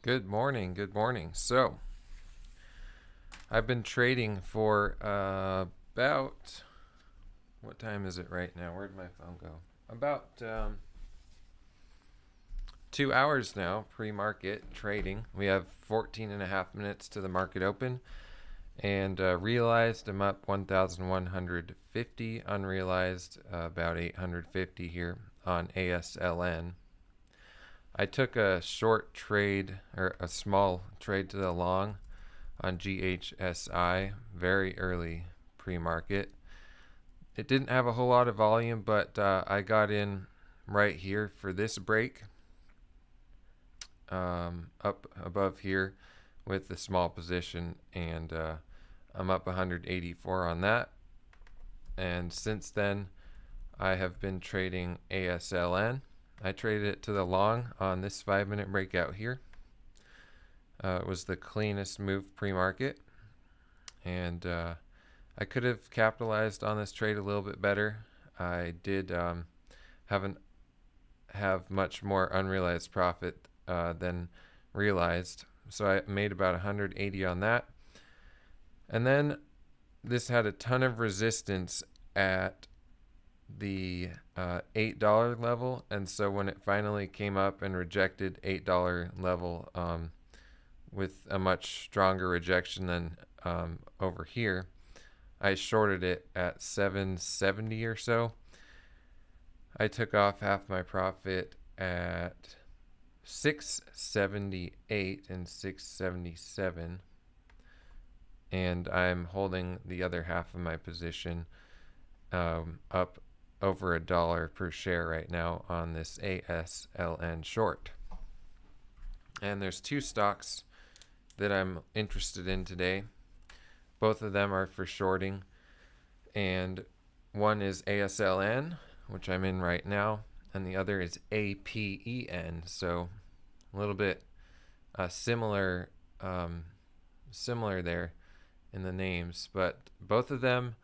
Good morning. Good morning. So, I've been trading for about what time is it right now? Where'd my phone go? About 2 hours now, pre-market trading. We have 14 and a half minutes to the market open, and realized I'm up 1,150, unrealized about 850 here on ASLN. I took a short trade or a small trade to the long on GHSI very early pre-market. It didn't have a whole lot of volume, but I got in right here for this break up above here with the small position, and I'm up 184 on that. And since then, I have been trading ASLN. I traded it to the long on this 5-minute breakout here. It was the cleanest move pre-market, and I could have capitalized on this trade a little bit better. I did haven't have much more unrealized profit than realized, so I made about 180 on that. And then this had a ton of resistance at the $8 level, and so when it finally came up and rejected $8 level with a much stronger rejection than over here, I shorted it at 770 or so. I took off half my profit at 678 and 677, and I'm holding the other half of my position up over $1 per share right now on this ASLN short. And there's two stocks that I'm interested in today. Both of them are for shorting, and one is ASLN, which I'm in right now, and the other is APEN. So a little bit similar there in the names, but both of them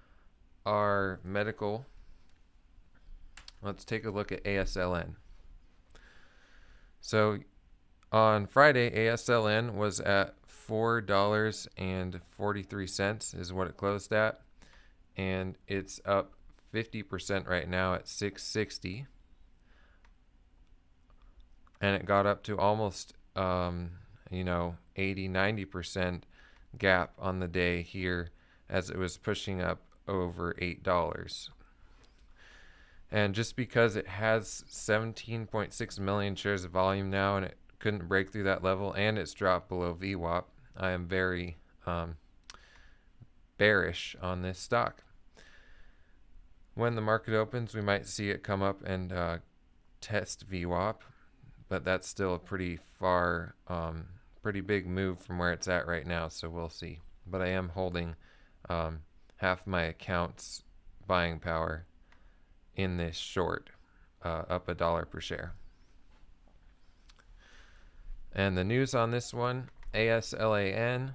are medical. Let's take a look at ASLN. So on Friday, ASLN was at $4.43 is what it closed at, and it's up 50% right now at 660, and it got up to almost 80-90% gap on the day here as it was pushing up over $8. And just because it has 17.6 million shares of volume now and it couldn't break through that level, and it's dropped below VWAP, I am very bearish on this stock. When the market opens, we might see it come up and test VWAP, but that's still a pretty big move from where it's at right now, so we'll see. But I am holding half my account's buying power in this short, up $1 per share. And the news on this one, ASLN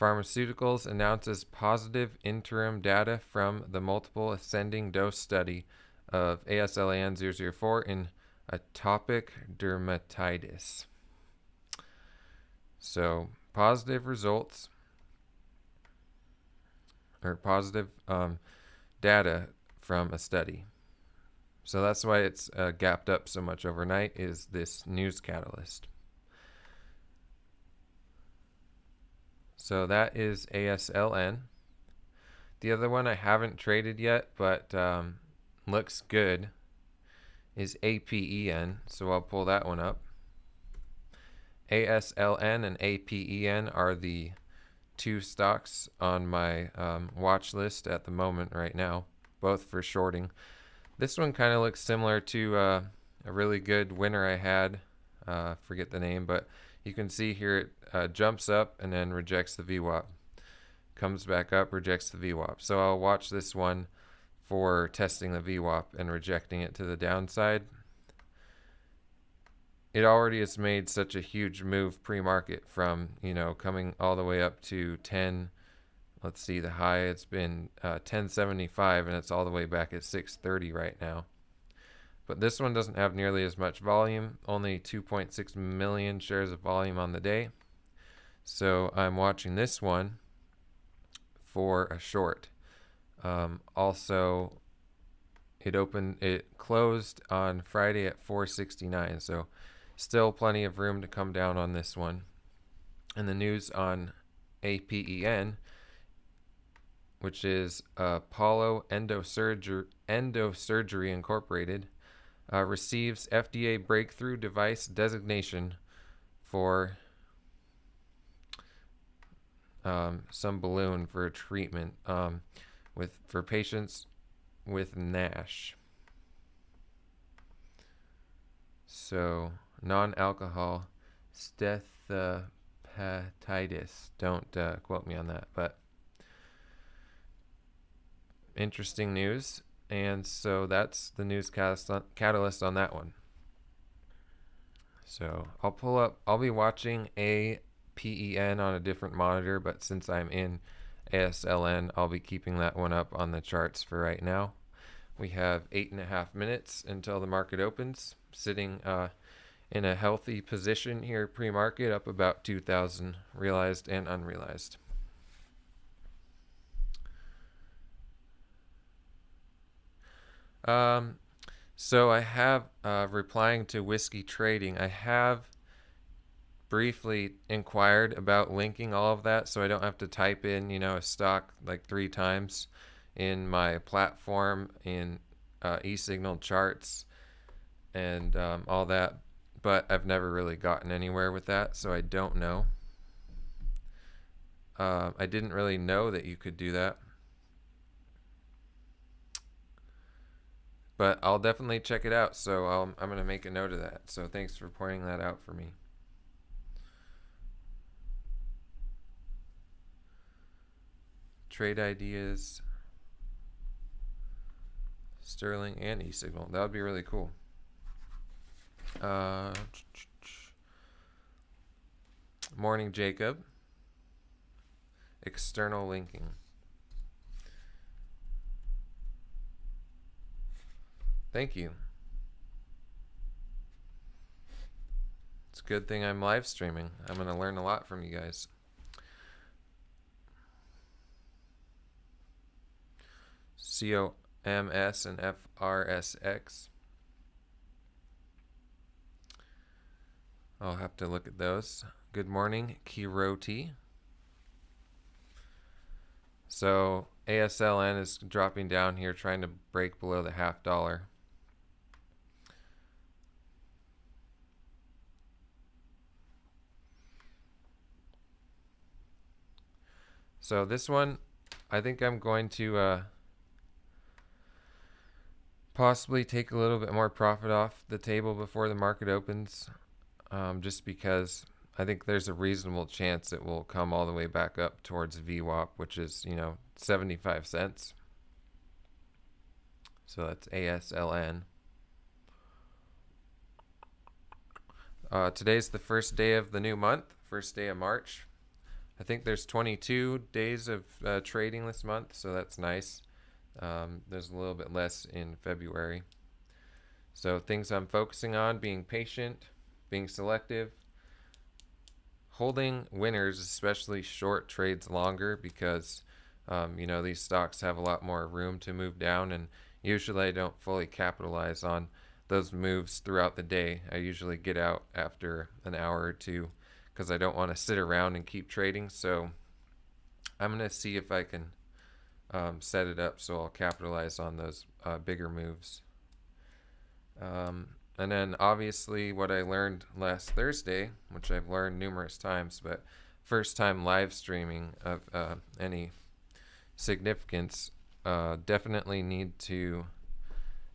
Pharmaceuticals announces positive interim data from the multiple ascending dose study of ASLN 004 in atopic dermatitis. So positive results, or positive data from a study. So that's why it's gapped up so much overnight, is this news catalyst. So that is ASLN. The other one I haven't traded yet, but looks good, is APEN. So I'll pull that one up. ASLN and APEN are the two stocks on my watch list at the moment right now, both for shorting. This one kind of looks similar to a really good winner I had. Forget the name, but you can see here it jumps up and then rejects the VWAP. Comes back up, rejects the VWAP. So I'll watch this one for testing the VWAP and rejecting it to the downside. It already has made such a huge move pre-market from, coming all the way up to 10. Let's see, the high, it's been 1075, and it's all the way back at 630 right now. But this one doesn't have nearly as much volume, only 2.6 million shares of volume on the day. So I'm watching this one for a short. Also, it closed on Friday at 469, so still plenty of room to come down on this one. And the news on APEN, which is Apollo Endosurgery Incorporated, receives FDA breakthrough device designation for some balloon for a treatment for patients with NASH. So non-alcohol steatohepatitis. Don't quote me on that, but interesting news. And so that's the news catalyst on that one. So I'll be watching APEN on a different monitor, but since I'm in ASLN, I'll be keeping that one up on the charts for right now. We have 8.5 minutes until the market opens, sitting in a healthy position here pre-market, up about 2,000 realized and unrealized. So I have, replying to Whiskey Trading, I have briefly inquired about linking all of that so I don't have to type in, a stock like 3 times in my platform in eSignal charts and all that. But I've never really gotten anywhere with that, so I don't know. I didn't really know that you could do that. But I'll definitely check it out, so I'm going to make a note of that. So thanks for pointing that out for me. Trade ideas, Sterling and eSignal. That would be really cool. Morning, Jacob. External linking. Thank you. It's a good thing I'm live streaming. I'm going to learn a lot from you guys. COMS and FRSX. I'll have to look at those. Good morning, Kiroti. So ASLN is dropping down here, trying to break below the $0.50. So this one, I think I'm going to possibly take a little bit more profit off the table before the market opens, just because I think there's a reasonable chance it will come all the way back up towards VWAP, which is, 75 cents. So that's ASLN. Today's the first day of the new month, first day of March. I think there's 22 days of trading this month, so that's nice. There's a little bit less in February. So things I'm focusing on: being patient, being selective, holding winners, especially short trades, longer, because these stocks have a lot more room to move down, and usually I don't fully capitalize on those moves throughout the day. I usually get out after an hour or two because I don't want to sit around and keep trading. So I'm going to see if I can set it up so I'll capitalize on those bigger moves. And then obviously what I learned last Thursday, which I've learned numerous times, but first time live streaming of any significance, definitely need to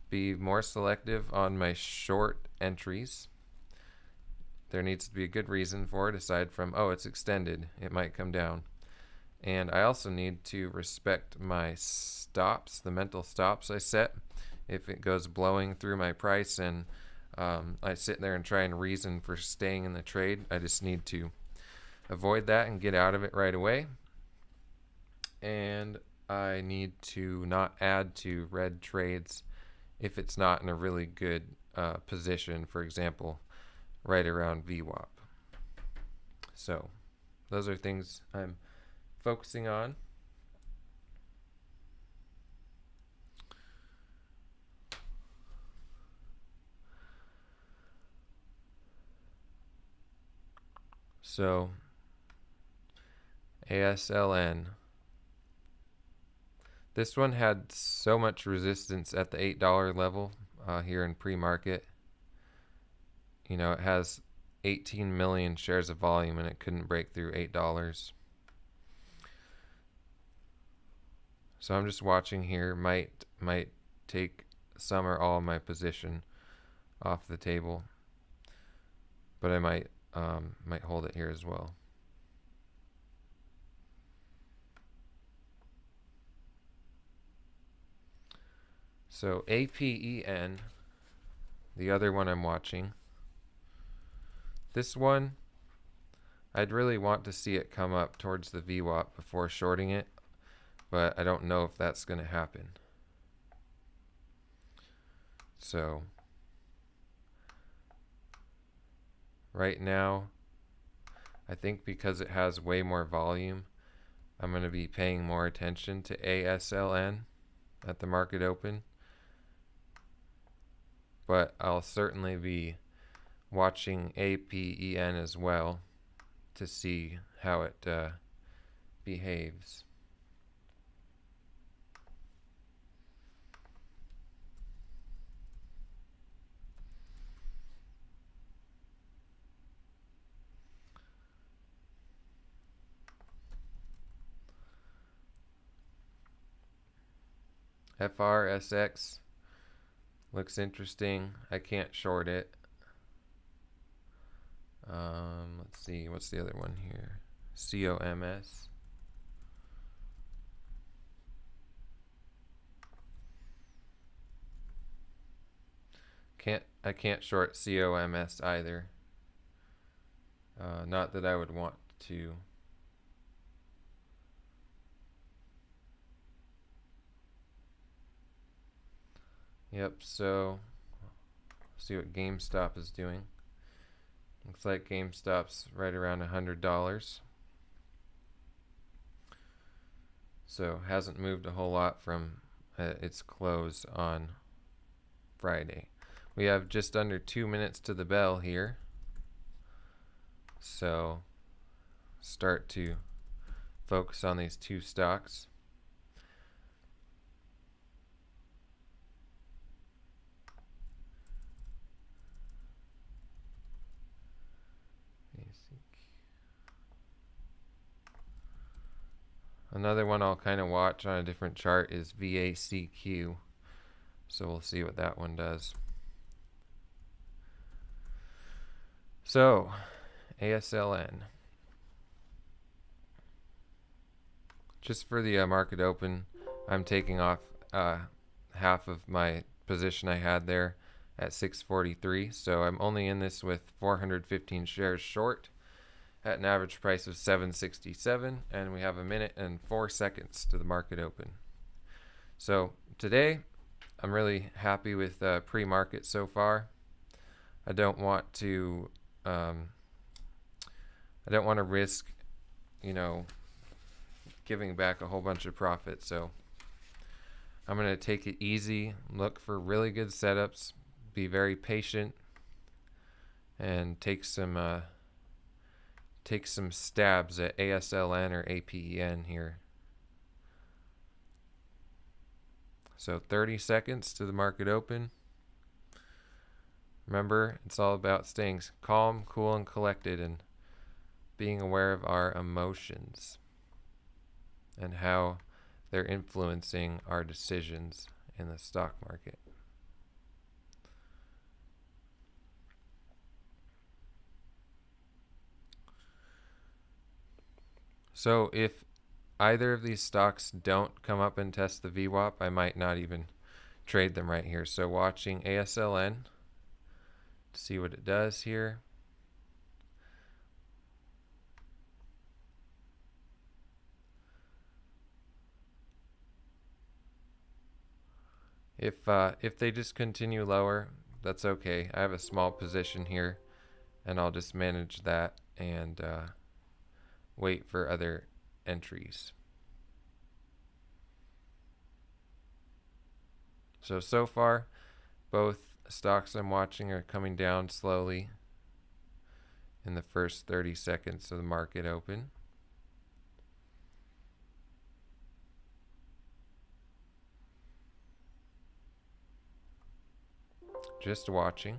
be more selective on my short entries. There needs to be a good reason for it, aside from, it's extended, it might come down. And I also need to respect my stops, the mental stops I set. If it goes blowing through my price and I sit there and try and reason for staying in the trade, I just need to avoid that and get out of it right away. And I need to not add to red trades if it's not in a really good position, for example, right around VWAP. So those are things I'm focusing on. So ASLN. This one had so much resistance at the $8 level here in pre-market. You know, it has 18 million shares of volume and it couldn't break through $8. So I'm just watching here. Might take some or all of my position off the table, but I might hold it here as well. So APEN, the other one I'm watching. This one, I'd really want to see it come up towards the VWAP before shorting it, but I don't know if that's going to happen. So right now, I think because it has way more volume, I'm going to be paying more attention to ASLN at the market open. But I'll certainly be watching APEN as well to see how it behaves. FRSX looks interesting. I can't short it. Let's see, what's the other one here? COMS. I can't short COMS either. Not that I would want to. Yep, so see what GameStop is doing. Looks like GameStop's right around $100. So hasn't moved a whole lot from its close on Friday. We have just under 2 minutes to the bell here. So start to focus on these two stocks. Another one I'll kind of watch on a different chart is VACQ. So we'll see what that one does. So, ASLN. Just for the market open, I'm taking off half of my position I had there at 643. So I'm only in this with 415 shares short at an average price of 767, and we have 1 minute and 4 seconds to the market open. So today I'm really happy with pre-market so far. I don't want to risk, giving back a whole bunch of profit. So I'm going to take it easy, look for really good setups, be very patient, and take some stabs at ASLN or APEN here. So 30 seconds to the market open. Remember, it's all about staying calm, cool, and collected, and being aware of our emotions and how they're influencing our decisions in the stock market. So if either of these stocks don't come up and test the VWAP, I might not even trade them right here. So watching ASLN to see what it does here. If they just continue lower, that's okay. I have a small position here, and I'll just manage that and wait for other entries. So far, both stocks I'm watching are coming down slowly in the first 30 seconds of the market open. Just watching.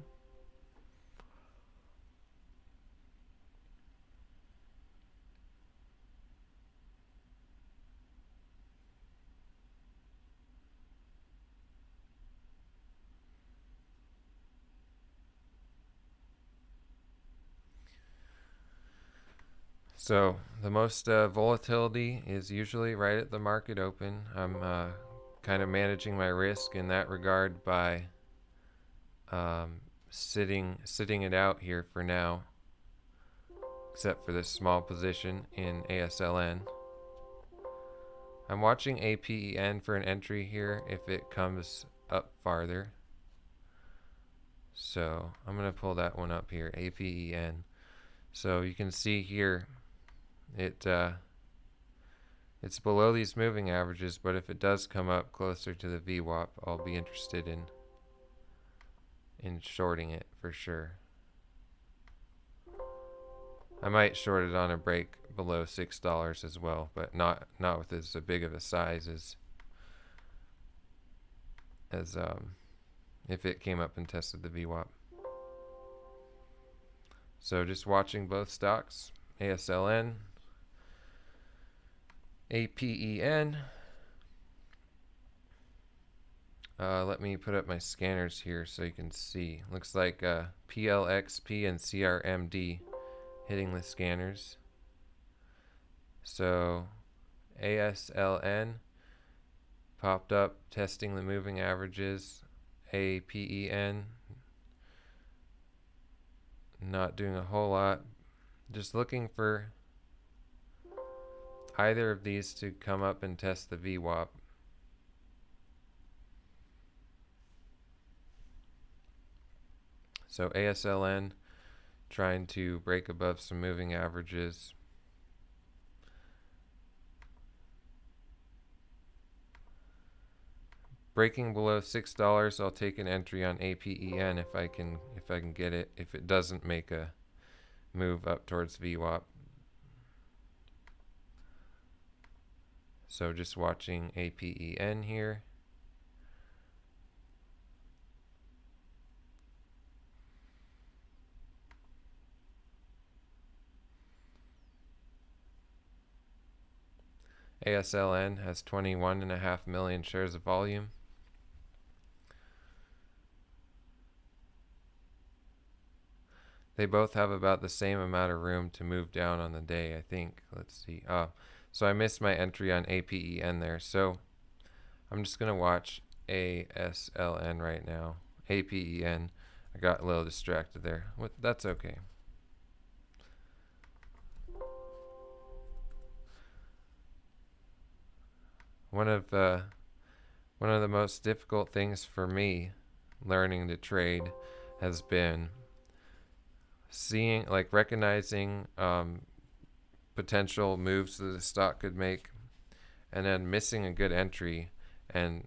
So the most volatility is usually right at the market open. I'm kind of managing my risk in that regard by sitting it out here for now, except for this small position in ASLN. I'm watching APEN for an entry here if it comes up farther. So I'm going to pull that one up here, APEN. So you can see here it's below these moving averages, but if it does come up closer to the VWAP, I'll be interested in shorting it for sure. I might short it on a break below $6 as well, but not with as big of a size as if it came up and tested the VWAP. So just watching both stocks, ASLN, APEN. Let me put up my scanners here so you can see. Looks like PLXP and CRMD hitting the scanners. So ASLN popped up testing the moving averages. APEN not doing a whole lot. Just looking for either of these to come up and test the VWAP. So ASLN trying to break above some moving averages. Breaking below $6, I'll take an entry on APEN if I can get it. If it doesn't make a move up towards VWAP. So just watching APEN here. ASLN has 21.5 million shares of volume. They both have about the same amount of room to move down on the day, I think. Let's see. So I missed my entry on APEN there. So I'm just going to watch ASLN right now. APEN. I got a little distracted there. That's okay. One of the most difficult things for me learning to trade has been recognizing potential moves that the stock could make, and then missing a good entry and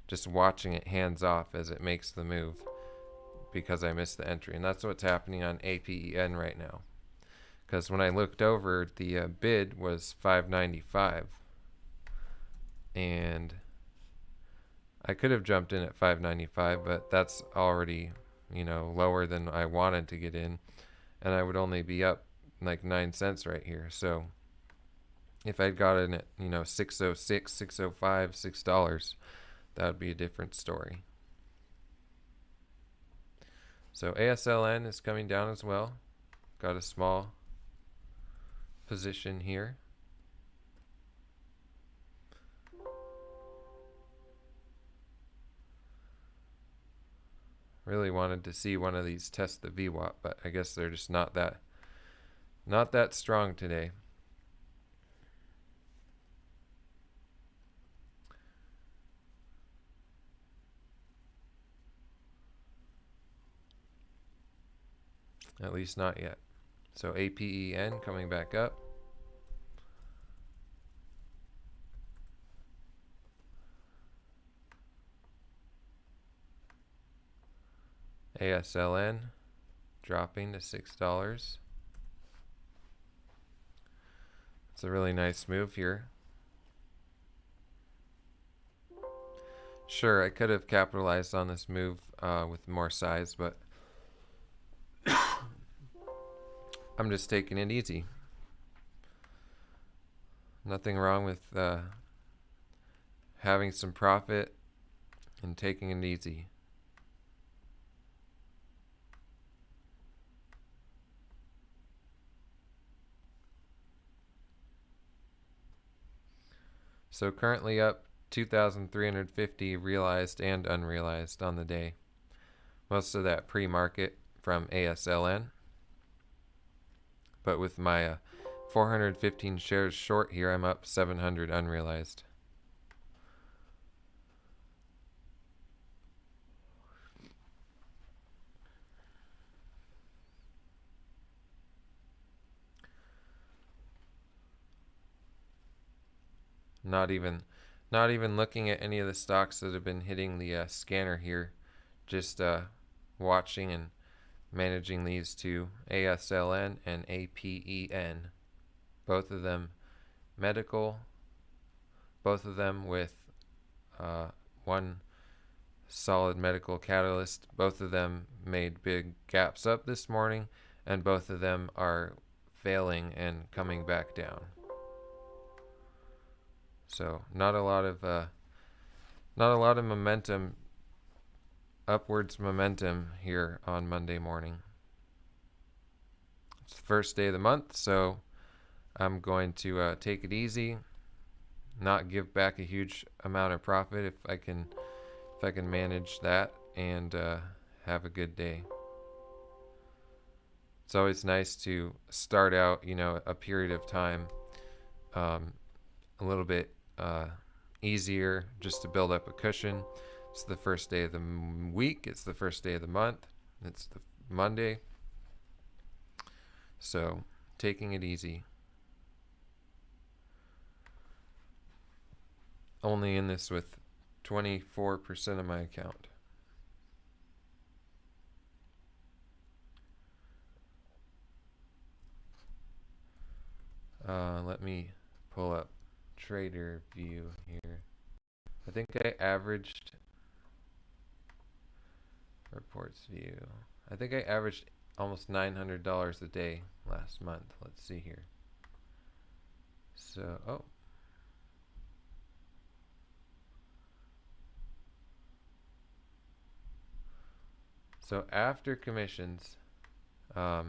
just watching it hands off as it makes the move because I missed the entry. And that's what's happening on APEN right now, because when I looked over, the bid was $5.95, and I could have jumped in at $5.95, but that's already lower than I wanted to get in, and I would only be up like 9 cents right here. So if I'd got in at $6.06, $6.05, $6, that would be a different story. So ASLN is coming down as well. Got a small position here. Really wanted to see one of these test the VWAP, but I guess they're just not that strong today. At least not yet. So APEN coming back up. ASLN dropping to $6. It's a really nice move here. Sure, I could have capitalized on this move with more size, but I'm just taking it easy. Nothing wrong with having some profit and taking it easy. So currently up 2,350 realized and unrealized on the day. Most of that pre-market from ASLN. But with my 415 shares short here, I'm up 700 unrealized. Not even looking at any of the stocks that have been hitting the scanner here. Just watching and managing these two, ASLN and APEN. Both of them medical. Both of them with one solid medical catalyst. Both of them made big gaps up this morning, and both of them are failing and coming back down. So not a lot of momentum, upwards momentum here on Monday morning. It's the first day of the month, so I'm going to take it easy, not give back a huge amount of profit if I can manage that, and have a good day. It's always nice to start out, a period of time a little bit easier, just to build up a cushion. It's the first day of the week. It's the first day of the month. It's the Monday. So taking it easy. Only in this with 24% of my account. Let me pull up Trader View here. I think I averaged reports view. I think I averaged almost $900 a day last month. Let's see here. So, so after commissions, look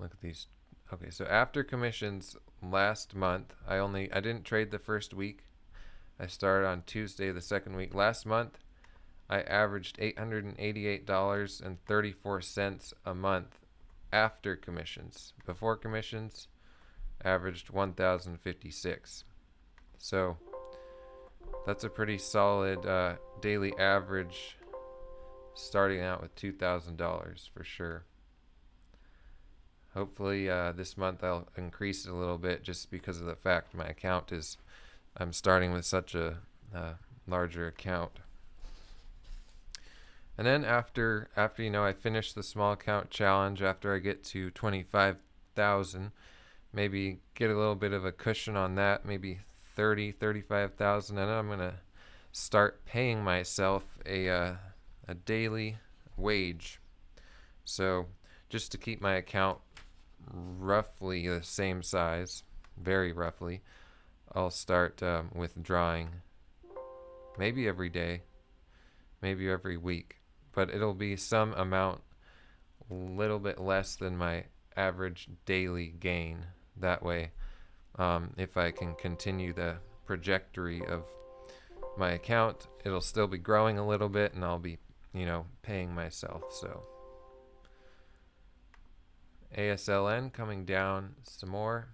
at these. Okay, so after commissions last month, I didn't trade the first week. I started on Tuesday the second week. Last month, I averaged $888.34 a month after commissions. Before commissions, averaged $1,056. So that's a pretty solid daily average, starting out with $2,000 for sure. Hopefully this month I'll increase it a little bit, just because of the fact my account is, I'm starting with such a larger account. And then after I finish the small account challenge, after I get to 25,000, maybe get a little bit of a cushion on that, maybe 35,000, and then I'm gonna start paying myself a daily wage. So just to keep my account roughly the same size, very roughly, I'll start withdrawing maybe every day, maybe every week, but it'll be some amount a little bit less than my average daily gain. That way, if I can continue the trajectory of my account, it'll still be growing a little bit, and I'll be, paying myself. So ASLN coming down some more.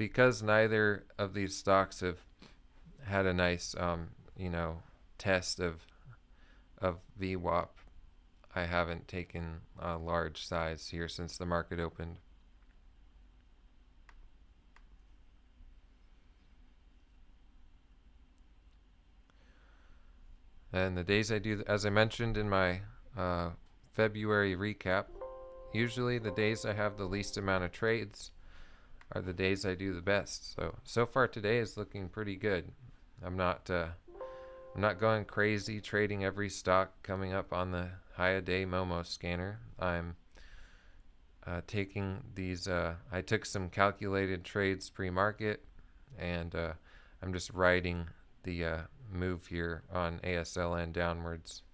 because neither of these stocks have had a nice, test of VWAP, I haven't taken a large size here since the market opened. And the days I do, as I mentioned in my February recap, usually the days I have the least amount of trades are the days I do the best. So far today is looking pretty good. I'm not going crazy trading every stock coming up on the high a day Momo scanner. I'm taking these. I took some calculated trades pre-market, and I'm just riding the move here on ASLN downwards.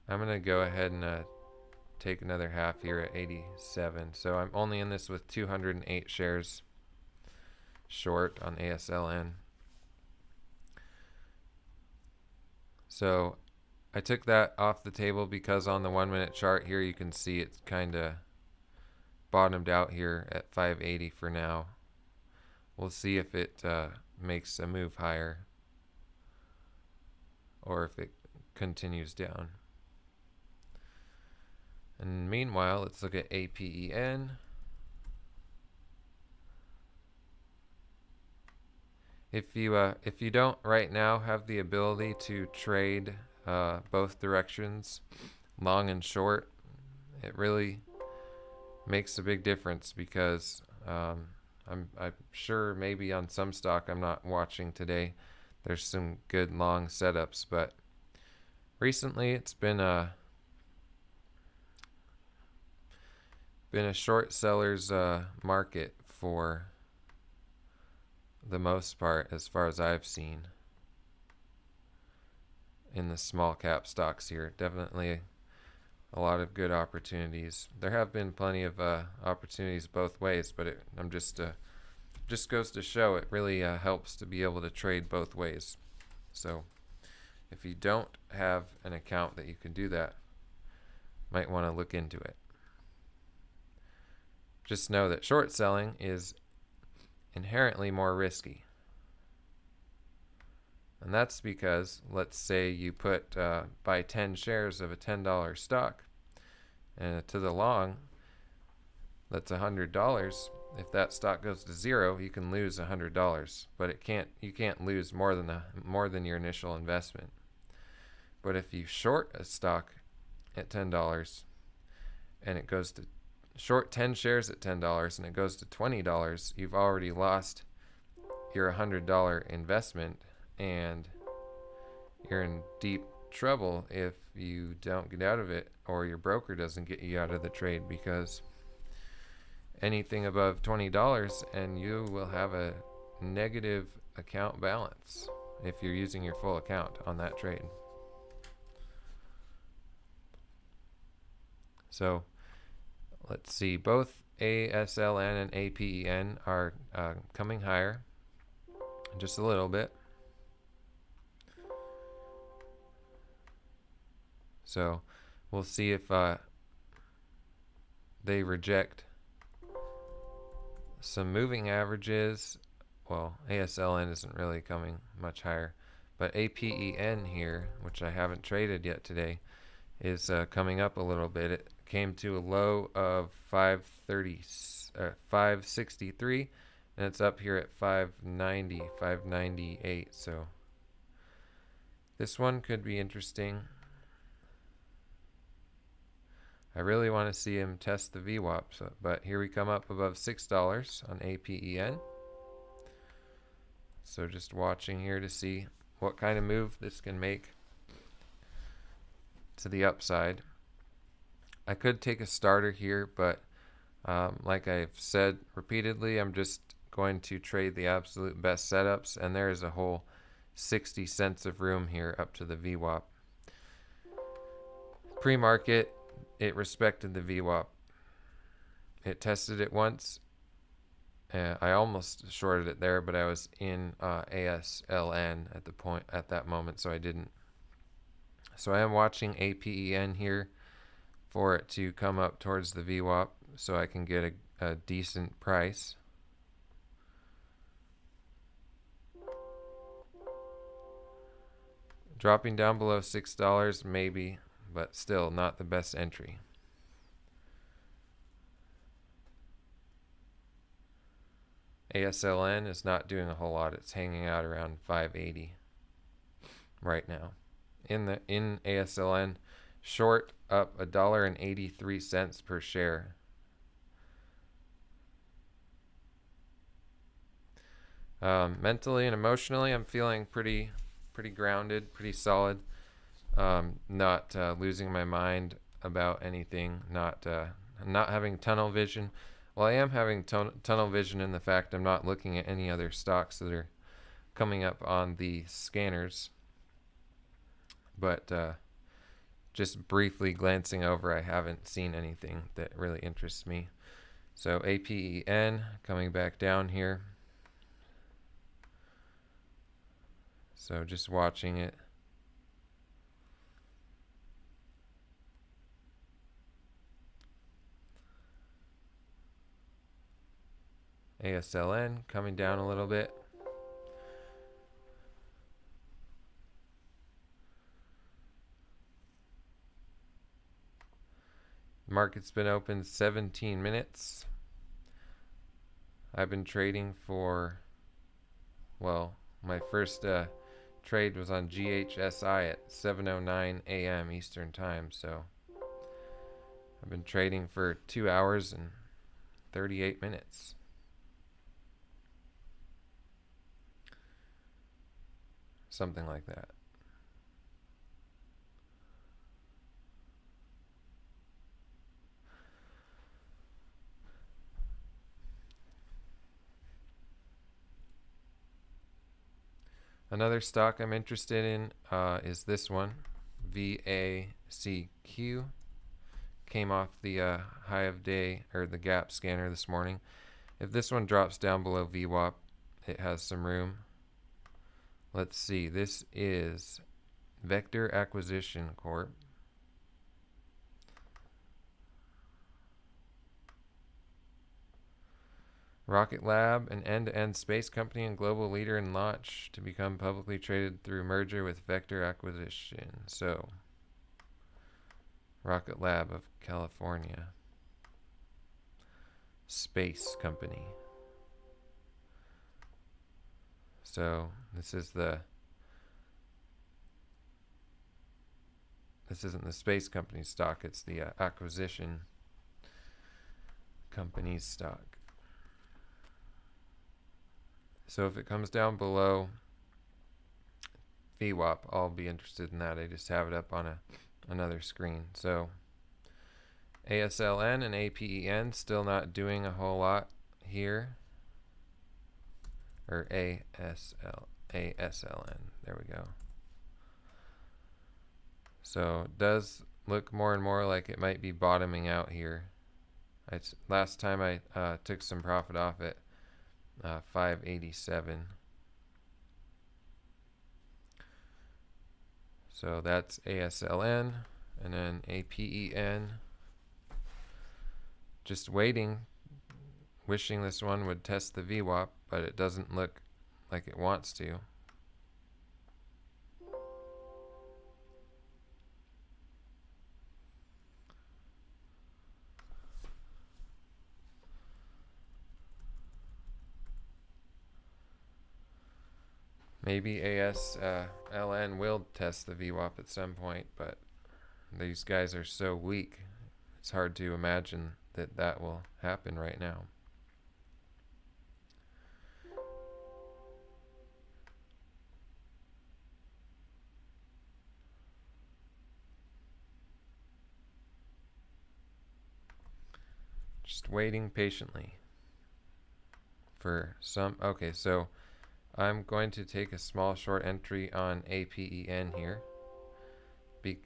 I'm going to go ahead and take another half here at 87. So I'm only in this with 208 shares short on ASLN. So I took that off the table because on the 1 minute chart here you can see it's kind of bottomed out here at 580 for now. We'll see if it makes a move higher or if it continues down. And meanwhile, let's look at APEN. If you don't right now have the ability to trade both directions, long and short, it really makes a big difference because I'm sure maybe on some stock I'm not watching today, there's some good long setups, but recently it's been a short seller's market for the most part, as far as I've seen in the small cap stocks here. Definitely a lot of good opportunities. There have been plenty of opportunities both ways, but I'm just goes to show it really helps to be able to trade both ways. So if you don't have an account that you can do that, might want to look into it. Just know that short selling is inherently more risky. And that's because, let's say you buy 10 shares of a $10 stock, and to the long, that's $100. If that stock goes to zero, you can lose $100, but you can't lose more than your initial investment. But if you short a stock at $10 and it goes to short 10 shares at $10 and it goes to $20, you've already lost your $100 investment, and you're in deep trouble if you don't get out of it or your broker doesn't get you out of the trade, because anything above $20 and you will have a negative account balance if you're using your full account on that trade. So let's see, both ASLN and APEN are coming higher just a little bit. So we'll see if they reject some moving averages. Well, ASLN isn't really coming much higher, but APEN here, which I haven't traded yet today, is coming up a little bit. It came to a low of 563, and it's up here at 590, 598. So this one could be interesting. I really want to see him test the VWAP, but here we come up above $6 on APEN. So just watching here to see what kind of move this can make to the upside. I could take a starter here, but like I've said repeatedly, I'm just going to trade the absolute best setups, and there is a whole 60 cents of room here up to the VWAP. Pre-market, it respected the VWAP. It tested it once. I almost shorted it there, but I was in ASLN at that moment, so I didn't. So I am watching APEN here for it to come up towards the VWAP so I can get a decent price. Dropping down below $6 maybe, but still not the best entry. ASLN is not doing a whole lot. It's hanging out around 580 right now. In ASLN, short up $1.83 per share. Mentally and emotionally, I'm feeling pretty grounded, pretty solid. Not losing my mind about anything. Not having tunnel vision. Well, I am having tunnel vision in the fact I'm not looking at any other stocks that are coming up on the scanners. But just briefly glancing over, I haven't seen anything that really interests me. So APEN coming back down here. So just watching it. ASLN coming down a little bit. Market's been open 17 minutes. I've been trading for, well, my first trade was on GHSI at 7:09 a.m. Eastern Time, so I've been trading for 2 hours and 38 minutes. Something like that. Another stock I'm interested in is this one, VACQ. Came off the high of day, or the gap scanner this morning. If this one drops down below VWAP, it has some room. Let's see, this is Vector Acquisition Corp. Rocket Lab, an end-to-end space company and global leader in launch to become publicly traded through merger with Vector Acquisition. So, Rocket Lab of California. Space company. So, this isn't the space company stock, it's the acquisition company's stock. So if it comes down below VWAP, I'll be interested in that. I just have it up on another screen. So ASLN and APEN still not doing a whole lot here. Or ASLN. There we go. So it does look more and more like it might be bottoming out here. Last time I took some profit off it. 587. So that's ASLN, and then APEN. Just waiting, wishing this one would test the VWAP, but it doesn't look like it wants to. Maybe ASLN will test the VWAP at some point, but these guys are so weak, it's hard to imagine that will happen right now. Just waiting patiently for some. Okay, so I'm going to take a small short entry on APEN here.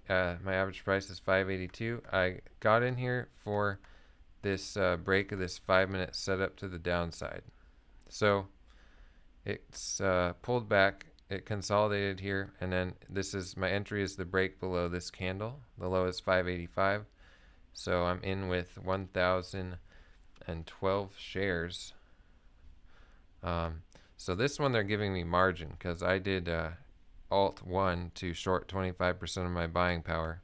My average price is 582. I got in here for this break of this 5-minute setup to the downside. So it's pulled back it consolidated here, and then this is my entry is the break below this candle. The low is 585, so I'm in with 1,012 shares. So this one they're giving me margin because I did Alt 1 to short 25% of my buying power,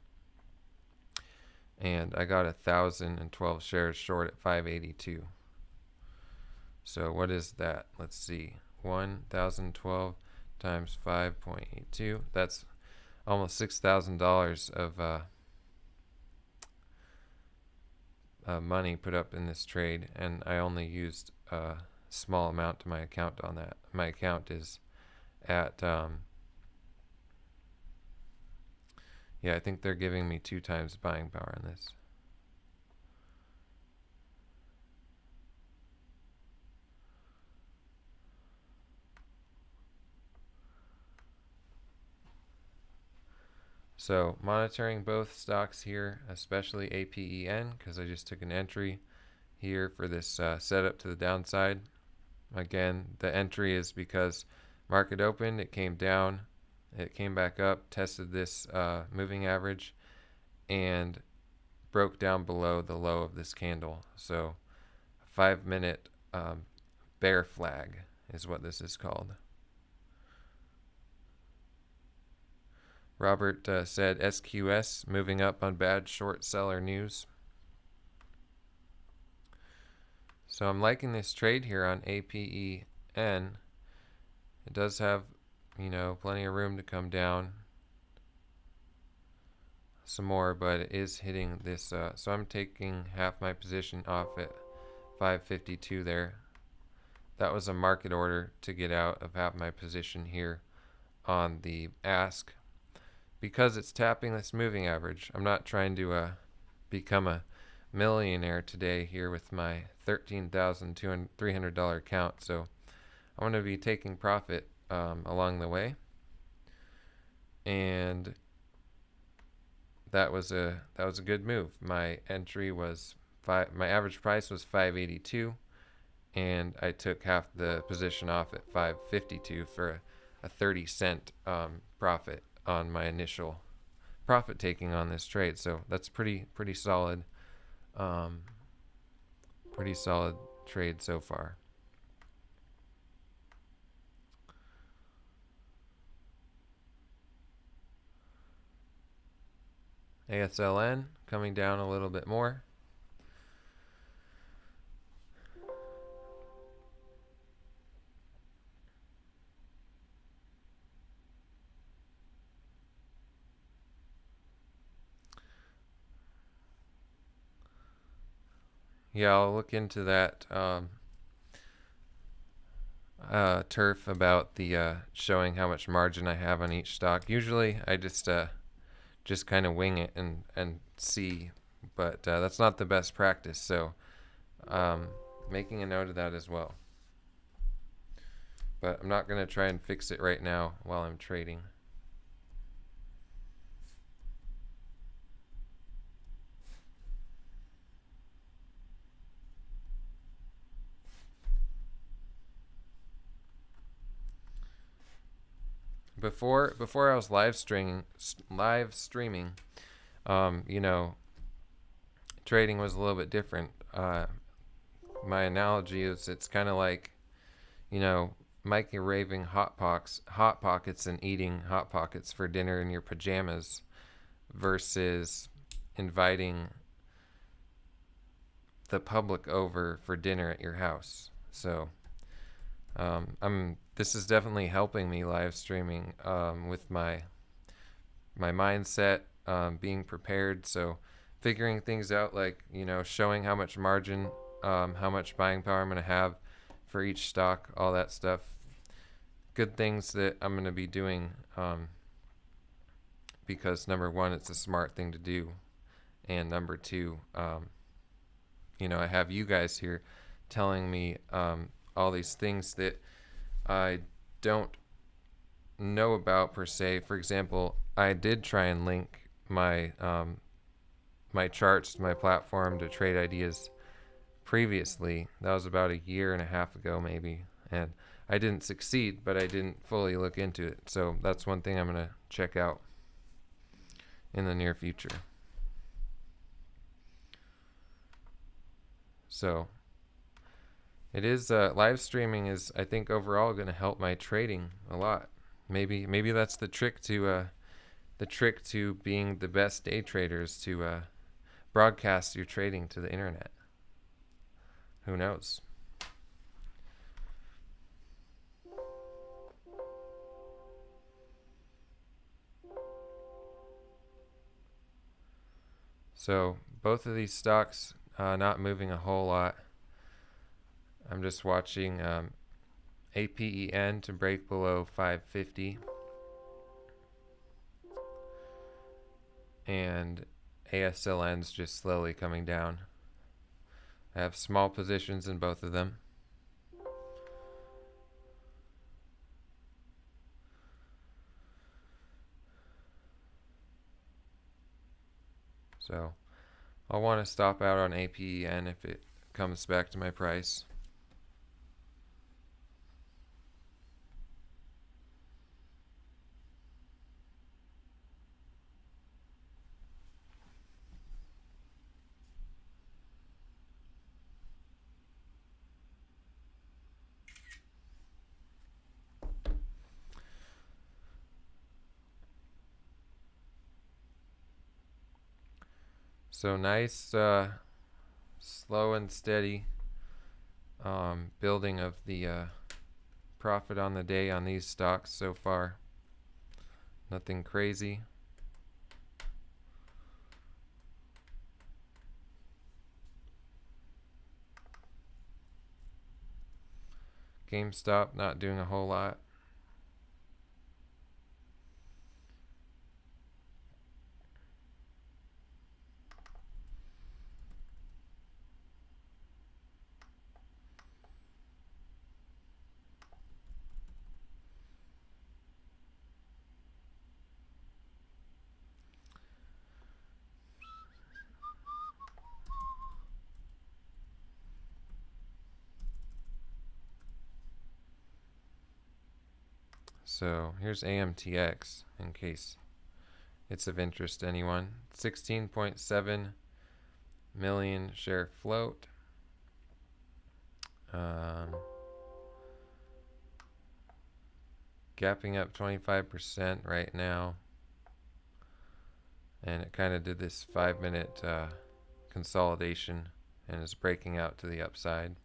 and I got 1,012 shares short at 582. So what is that? Let's see, 1,012 times 5.82. That's almost $6,000 of money put up in this trade, and I only used a small amount to my account on that. My account is at yeah, I think they're giving me 2 times buying power on this. So monitoring both stocks here, especially APEN, because I just took an entry here for this setup to the downside. Again, the entry is because market opened, it came down, it came back up, tested this moving average, and broke down below the low of this candle. So 5-minute bear flag is what this is called. Robert said SQS moving up on bad short seller news. So I'm liking this trade here on APEN. It does have, you know, plenty of room to come down some more, but it is hitting this. So I'm taking half my position off at 552 there. That was a market order to get out of half my position here on the ask, because it's tapping this moving average. I'm not trying to become a millionaire today here with my $13,300 account, so I want to be taking profit along the way. And that was a good move. My entry was my average price was 582, and I took half the position off at 552 for a 30-cent profit on my initial profit taking on this trade. So that's pretty solid, pretty solid trade so far. ASLN coming down a little bit more. Yeah, I'll look into that turf about the showing how much margin I have on each stock. Usually I just kind of wing it and see, but that's not the best practice, so making a note of that as well. But I'm not going to try and fix it right now while I'm trading. Before I was live streaming, you know, trading was a little bit different. My analogy is it's kind of like, you know, microwaving hot pockets and eating hot pockets for dinner in your pajamas versus inviting the public over for dinner at your house. So this is definitely helping me live streaming with my mindset, being prepared. So figuring things out, like, you know, showing how much margin, how much buying power I'm going to have for each stock, all that stuff. Good things that I'm going to be doing because number one, it's a smart thing to do, and number two, you know, I have you guys here telling me all these things that I don't know about per se. For example, I did try and link my my charts to my platform to trade ideas previously. That was about a year and a half ago maybe, and I didn't succeed, but I didn't fully look into it. So that's one thing I'm going to check out in the near future. So it is live streaming is, I think, overall going to help my trading a lot. Maybe that's the trick to being the best day traders, to broadcast your trading to the internet. Who knows? So both of these stocks not moving a whole lot. I'm just watching APEN to break below 550 and ASLN's just slowly coming down. I have small positions in both of them. So I'll want to stop out on APEN if it comes back to my price. So nice, slow and steady building of the profit on the day on these stocks so far. Nothing crazy. GameStop not doing a whole lot. So here's AMTX in case it's of interest to anyone. 16.7 million share float. Gapping up 25% right now. And it kind of did this 5-minute consolidation and is breaking out to the upside.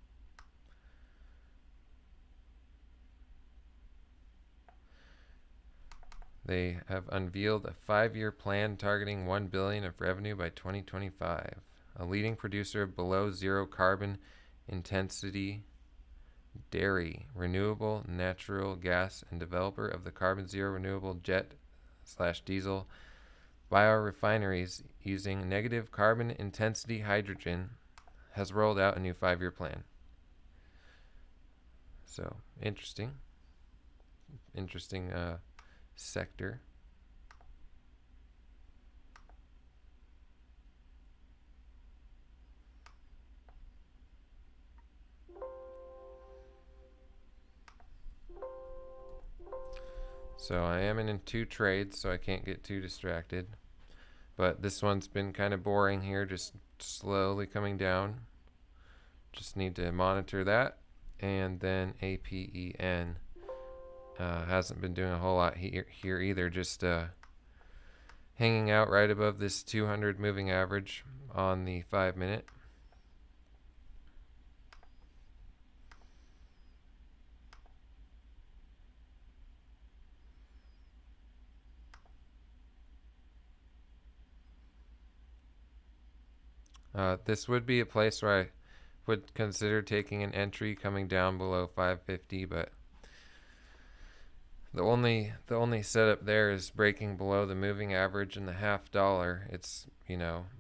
They have unveiled a 5-year plan targeting $1 billion of revenue by 2025. A leading producer of below zero carbon intensity dairy, renewable natural gas, and developer of the carbon zero renewable jet/diesel biorefineries using negative carbon intensity hydrogen, has rolled out a new 5-year plan. So interesting sector. So I am in 2 trades, so I can't get too distracted. But this one's been kind of boring here, just slowly coming down. Just need to monitor that. And then APEN hasn't been doing a whole lot here either, just hanging out right above this 200 moving average on the 5-minute. This would be a place where I would consider taking an entry coming down below 550, but the only setup there is breaking below the moving average and the $0.50. It's,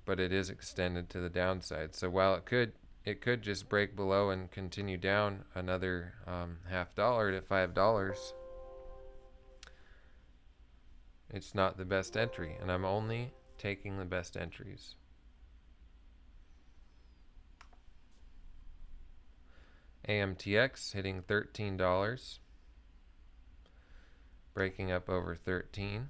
but it is extended to the downside. So while it could just break below and continue down another $0.50 to $5, it's not the best entry, and I'm only taking the best entries. AMTX hitting $13, breaking up over 13.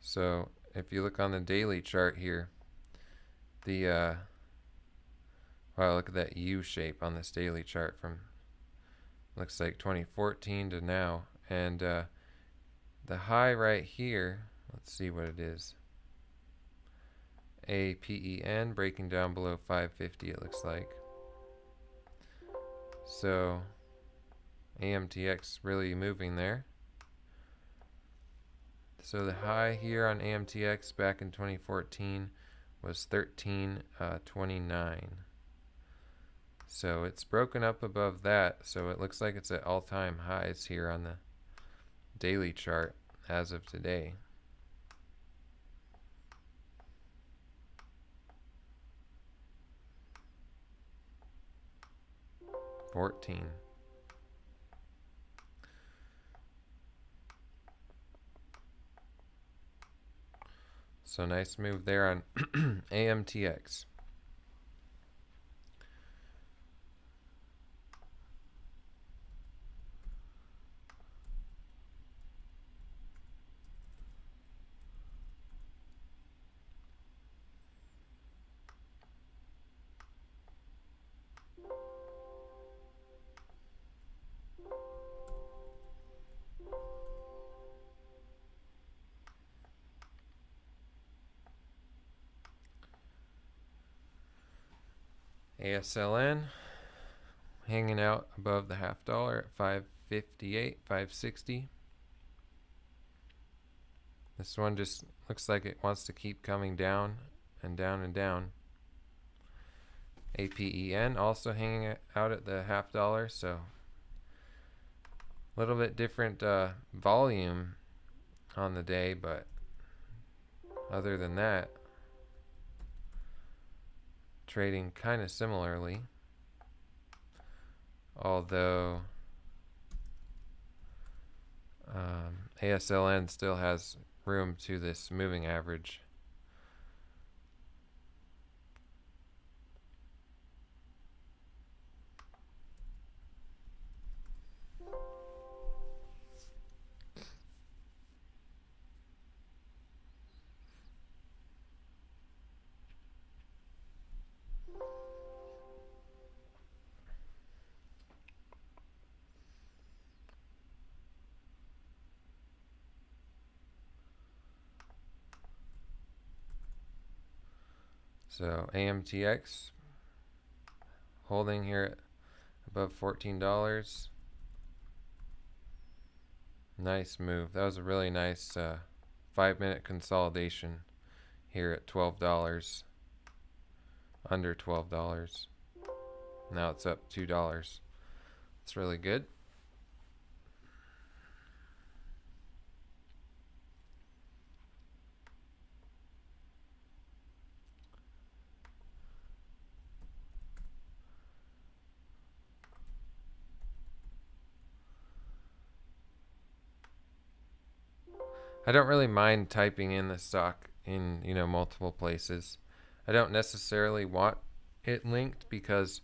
So if you look on the daily chart here, the wow, look at that U shape on this daily chart from looks like 2014 to now, and the high right here, let's see what it is. APEN breaking down below 550, it looks like. So AMTX really moving there. So the high here on AMTX back in 2014 was 13.29. So it's broken up above that, so it looks like it's at all-time highs here on the daily chart as of today. $14. So nice move there on AMTX. ASLN hanging out above the $0.50 at 558, 560. This one just looks like it wants to keep coming down and down and down. APEN also hanging out at the $0.50, so a little bit different volume on the day, but other than that, trading kind of similarly, although ASLN still has room to this moving average. So AMTX holding here at above $14. Nice move. That was a really nice 5-minute consolidation here at $12, under $12. Now it's up $2. It's really good. I don't really mind typing in the stock in, multiple places. I don't necessarily want it linked because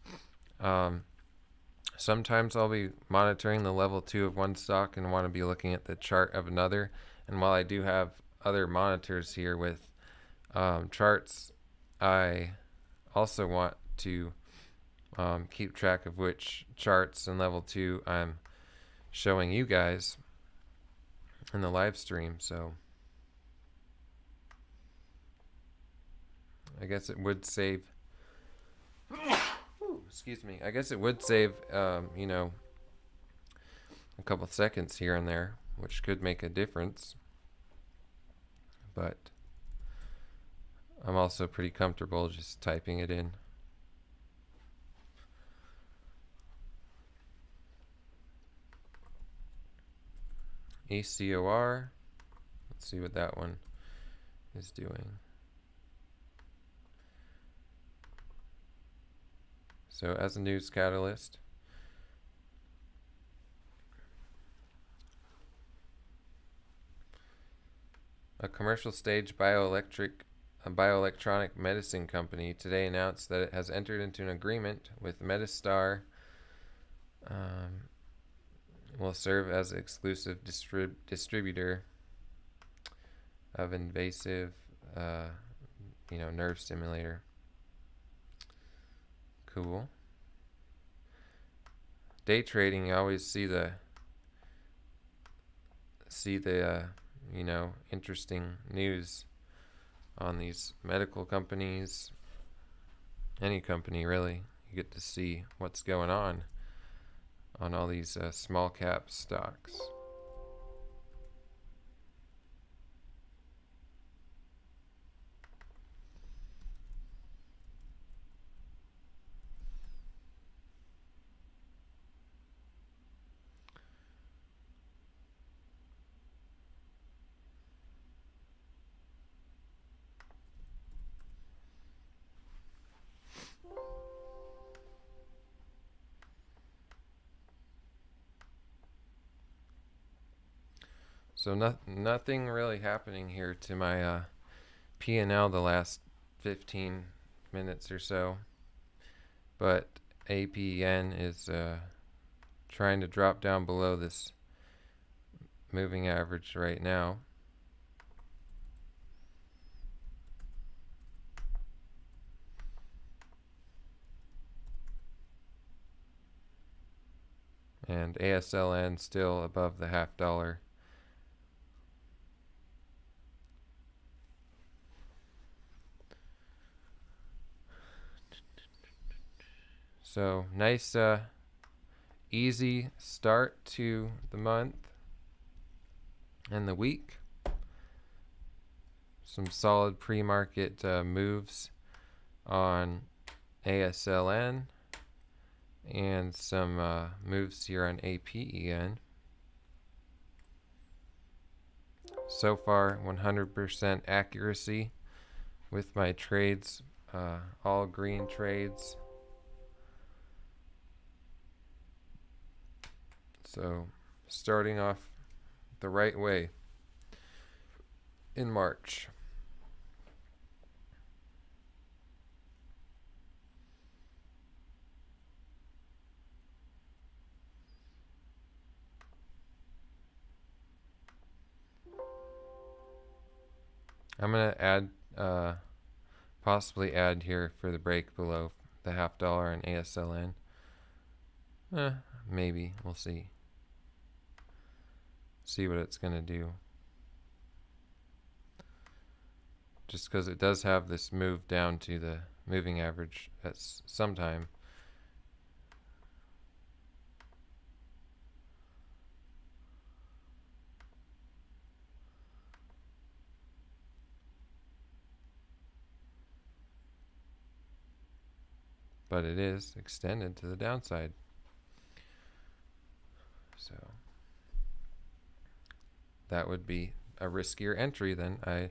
sometimes I'll be monitoring the level 2 of one stock and want to be looking at the chart of another. And while I do have other monitors here with charts, I also want to keep track of which charts in level 2 I'm showing you guys in the live stream. So I guess it would save excuse me, I guess it would save a couple seconds here and there, which could make a difference, but I'm also pretty comfortable just typing it in. ECOR, let's see what that one is doing. So as a news catalyst, a commercial stage bioelectronic medicine company today announced that it has entered into an agreement with Metastar, will serve as exclusive distributor of invasive, nerve stimulator. Cool. Day trading, you always see the interesting news on these medical companies, any company really. You get to see what's going on all these small cap stocks. So nothing really happening here to my P&L the last 15 minutes or so, but APN is trying to drop down below this moving average right now. And ASLN still above the $0.50. So nice easy start to the month and the week. Some solid pre-market moves on ASLN and some moves here on APEN. So far 100% accuracy with my trades, all green trades. So starting off the right way in March. I'm going to add, possibly add here for the break below the $0.50 on ASLN. Maybe. We'll see. See what it's going to do. Just because it does have this move down to the moving average at some time. But it is extended to the downside. So that would be a riskier entry than I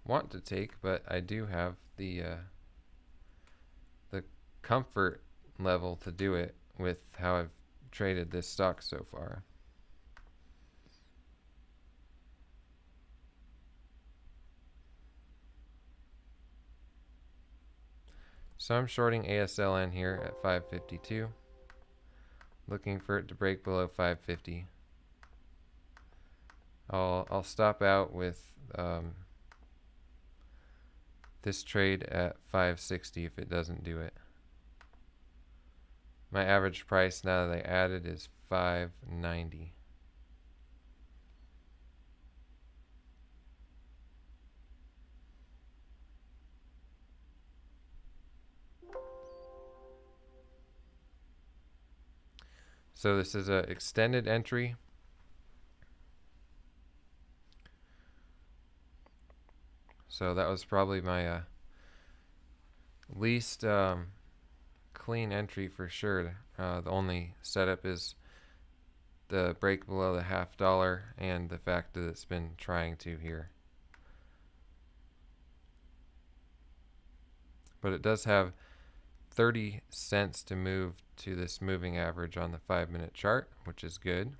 want to take, but I do have the comfort level to do it with how I've traded this stock so far. So I'm shorting ASLN here at 552, looking for it to break below 550. I'll stop out with this trade at 560 if it doesn't do it. My average price now that I added is 590. So this is an extended entry. So that was probably my least clean entry for sure. The only setup is the break below the $0.50 and the fact that it's been trying to here. but it does have 30 cents to move to this moving average on the 5-minute chart, which is good.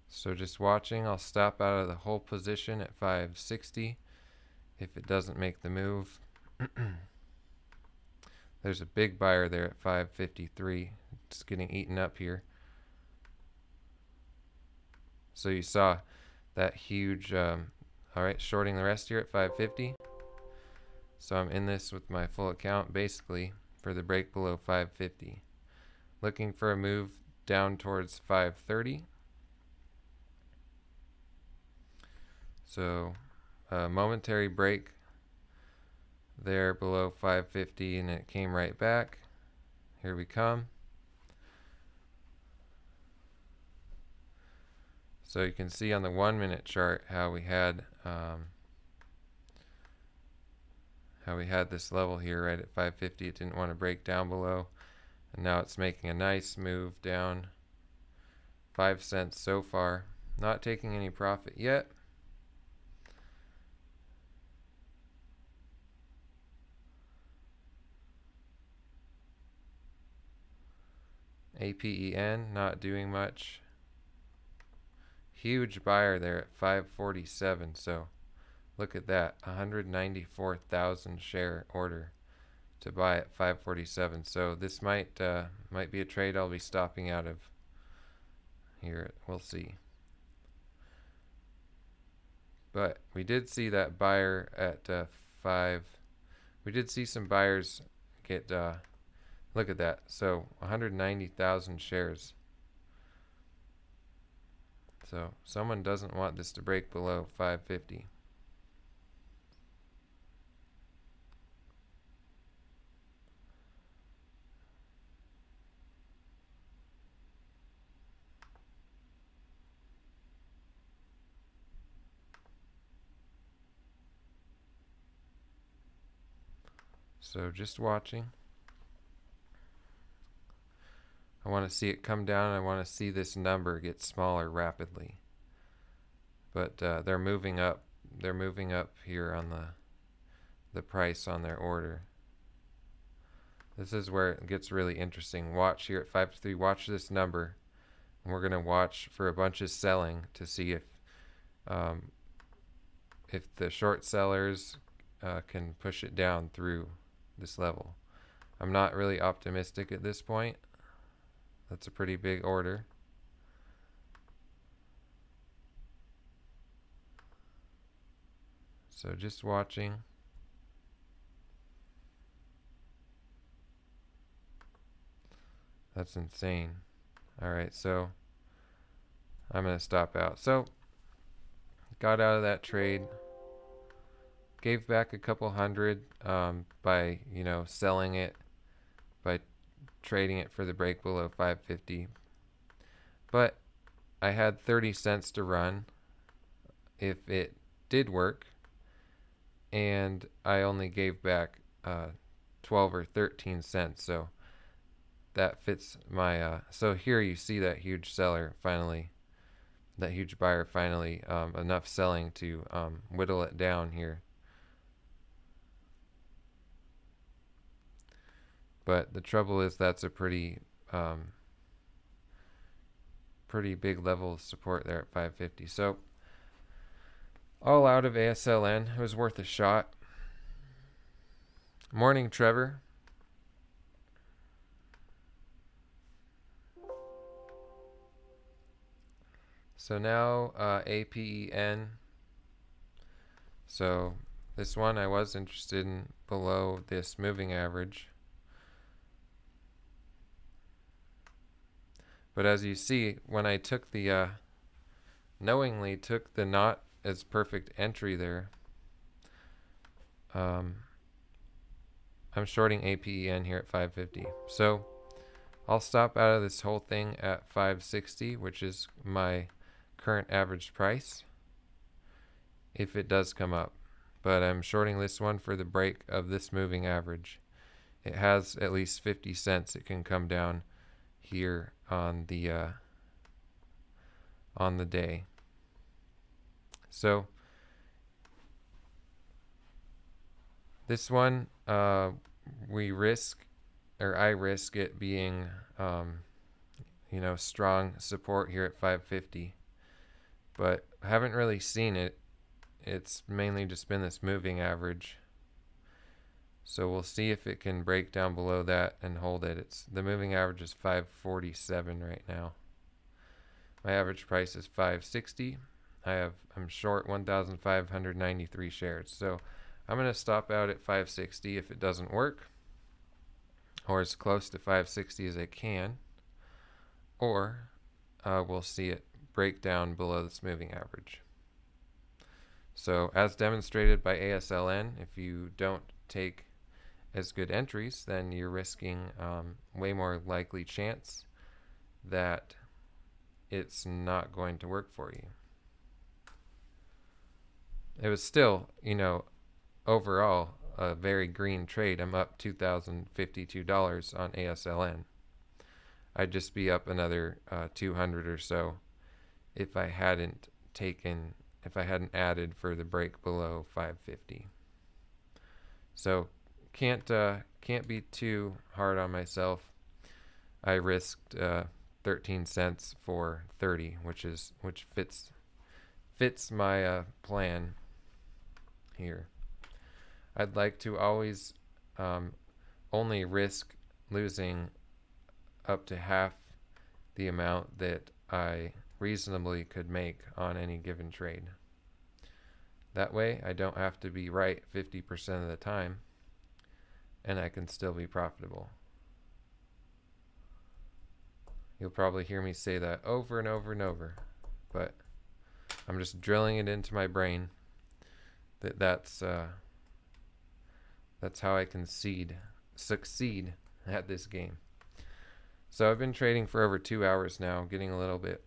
So just watching, I'll stop out of the whole position at 560 if it doesn't make the move. There's a big buyer there at 553. It's getting eaten up here. So you saw that huge, all right, shorting the rest here at 550. So I'm in this with my full account basically for the break below 550. Looking for a move down towards 530. So a momentary break there below 550, and it came right back. Here we come. So you can see on the 1-minute chart how we had this level here right at 550. It didn't want to break down below, and now it's making a nice move down 5 cents so far. Not taking any profit yet. APEN not doing much. Huge buyer there at 547. So look at that, 194,000 share order to buy at 547. So this might be a trade I'll be stopping out of here. We'll see. But we did see that buyer at 5. We did see some buyers get. Look at that. So 190,000 shares. So someone doesn't want this to break below 550. So just watching. I want to see it come down. I want to see this number get smaller rapidly. But they're moving up. They're moving up here on the price on their order. This is where it gets really interesting. Watch here at 5-3. Watch this number, and we're going to watch for a bunch of selling to see if the short sellers can push it down through this level. I'm not really optimistic at this point. That's a pretty big order. So just watching. That's insane. Alright, so I'm going to stop out. So got out of that trade. Gave back a couple hundred by, selling it, by trading it for the break below 550. But I had 30 cents to run if it did work, and I only gave back 12 or 13 cents. So that fits my so here you see that huge seller finally, that huge buyer finally, enough selling to whittle it down here. But the trouble is that's a pretty big level of support there at 550. So all out of ASLN. It was worth a shot. Morning, Trevor. So now APEN. So this one I was interested in below this moving average. But as you see, when I took the knowingly took the not as perfect entry there, I'm shorting APEN here at 550. So I'll stop out of this whole thing at 560, which is my current average price, if it does come up. But I'm shorting this one for the break of this moving average. it has at least 50 cents it can come down here on the day. So this one, I risk it being, strong support here at 550, but I haven't really seen it. It's mainly just been this moving average. So we'll see if it can break down below that and hold it. The moving average is 547 right now. My average price is 560. I'm short 1,593 shares. So I'm going to stop out at 560 if it doesn't work, or as close to 560 as I can, or we'll see it break down below this moving average. So as demonstrated by ASLN, if you don't take as good entries, then you're risking way more likely chance that it's not going to work for you. It was still, overall a very green trade. I'm up $2,052 on ASLN. I'd just be up another 200 or so if I hadn't added for the break below 550. So can't be too hard on myself. I risked 13 cents for 30, which fits my plan here. I'd like to always only risk losing up to half the amount that I reasonably could make on any given trade. That way I don't have to be right 50% of the time, and I can still be profitable. You'll probably hear me say that over and over and over, but I'm just drilling it into my brain that's how I can succeed at this game. So I've been trading for over 2 hours now, getting a little bit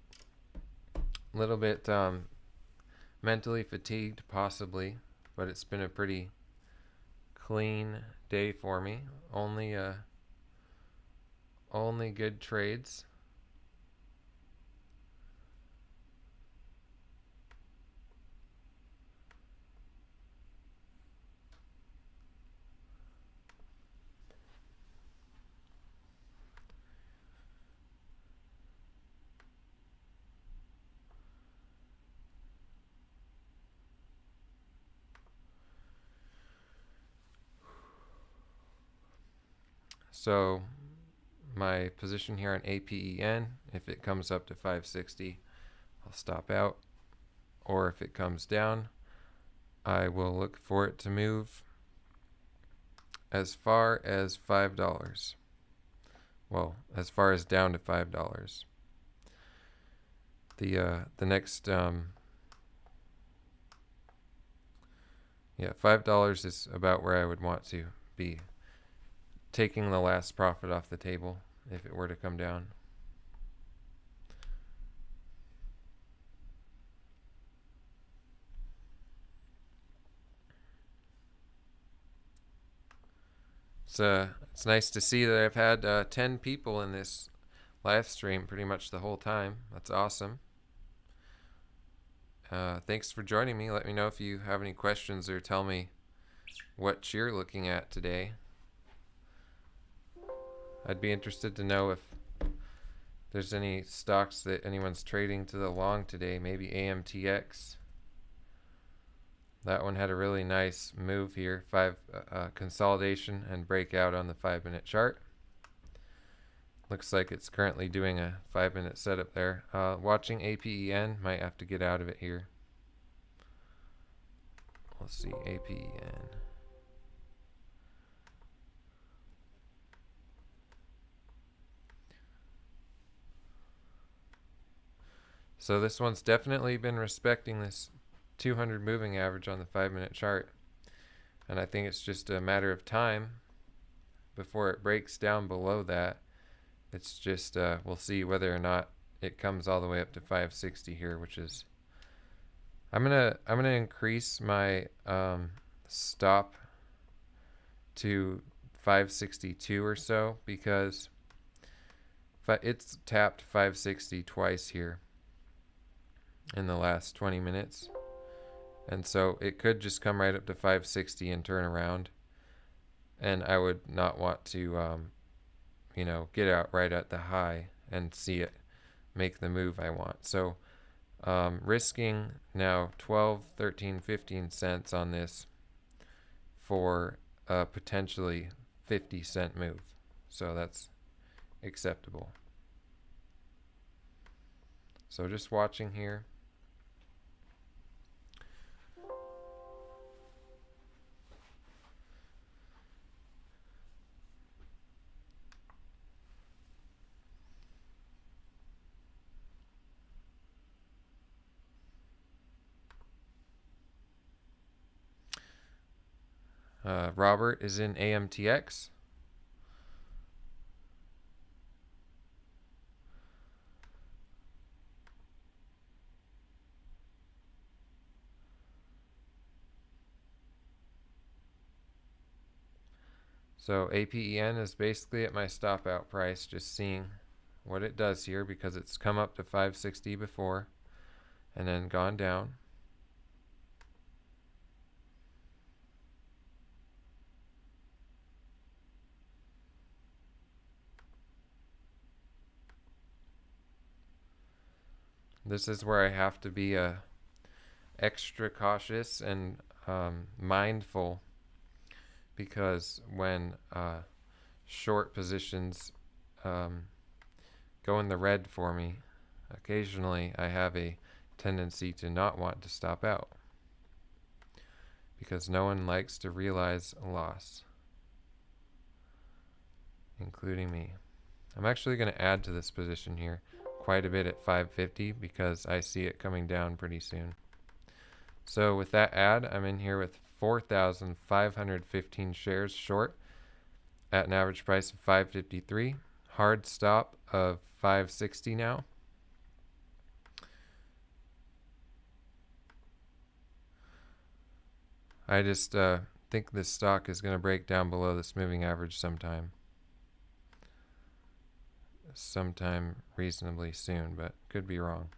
mentally fatigued possibly, but it's been a pretty clean day for me. Only good trades. So my position here on APEN, if it comes up to 560, I'll stop out. Or if it comes down, I will look for it to move as far as $5. Well, as far as down to $5. The next $5 is about where I would want to be, taking the last profit off the table if it were to come down. It's nice to see that I've had 10 people in this live stream pretty much the whole time. That's awesome. Thanks for joining me. Let me know if you have any questions or tell me what you're looking at today. I'd be interested to know if there's any stocks that anyone's trading to the long today. Maybe AMTX. That one had a really nice move here. Consolidation and breakout on the 5-minute chart. Looks like it's currently doing a 5-minute setup there. Watching APEN, might have to get out of it here. Let's see, APEN. So this one's definitely been respecting this 200 moving average on the 5-minute chart. And I think it's just a matter of time before it breaks down below that. It's just, we'll see whether or not it comes all the way up to 560 here, which is, I'm gonna increase my stop to 562 or so, because it's tapped 560 twice here in the last 20 minutes. And so it could just come right up to 560 and turn around. And I would not want to, get out right at the high and see it make the move I want. So risking now 12, 13, 15 cents on this for a potentially 50-cent move. So that's acceptable. So just watching here. Robert is in AMTX. So APEN is basically at my stop out price, just seeing what it does here, because it's come up to 560 before and then gone down. This is where I have to be extra cautious and mindful, because when short positions go in the red for me, occasionally I have a tendency to not want to stop out, because no one likes to realize a loss, including me. I'm actually going to add to this position here quite a bit at 550, because I see it coming down pretty soon. So with that add, I'm in here with 4,515 shares short at an average price of 553. Hard stop of 560 now. I just think this stock is going to break down below this moving average sometime reasonably soon, but could be wrong.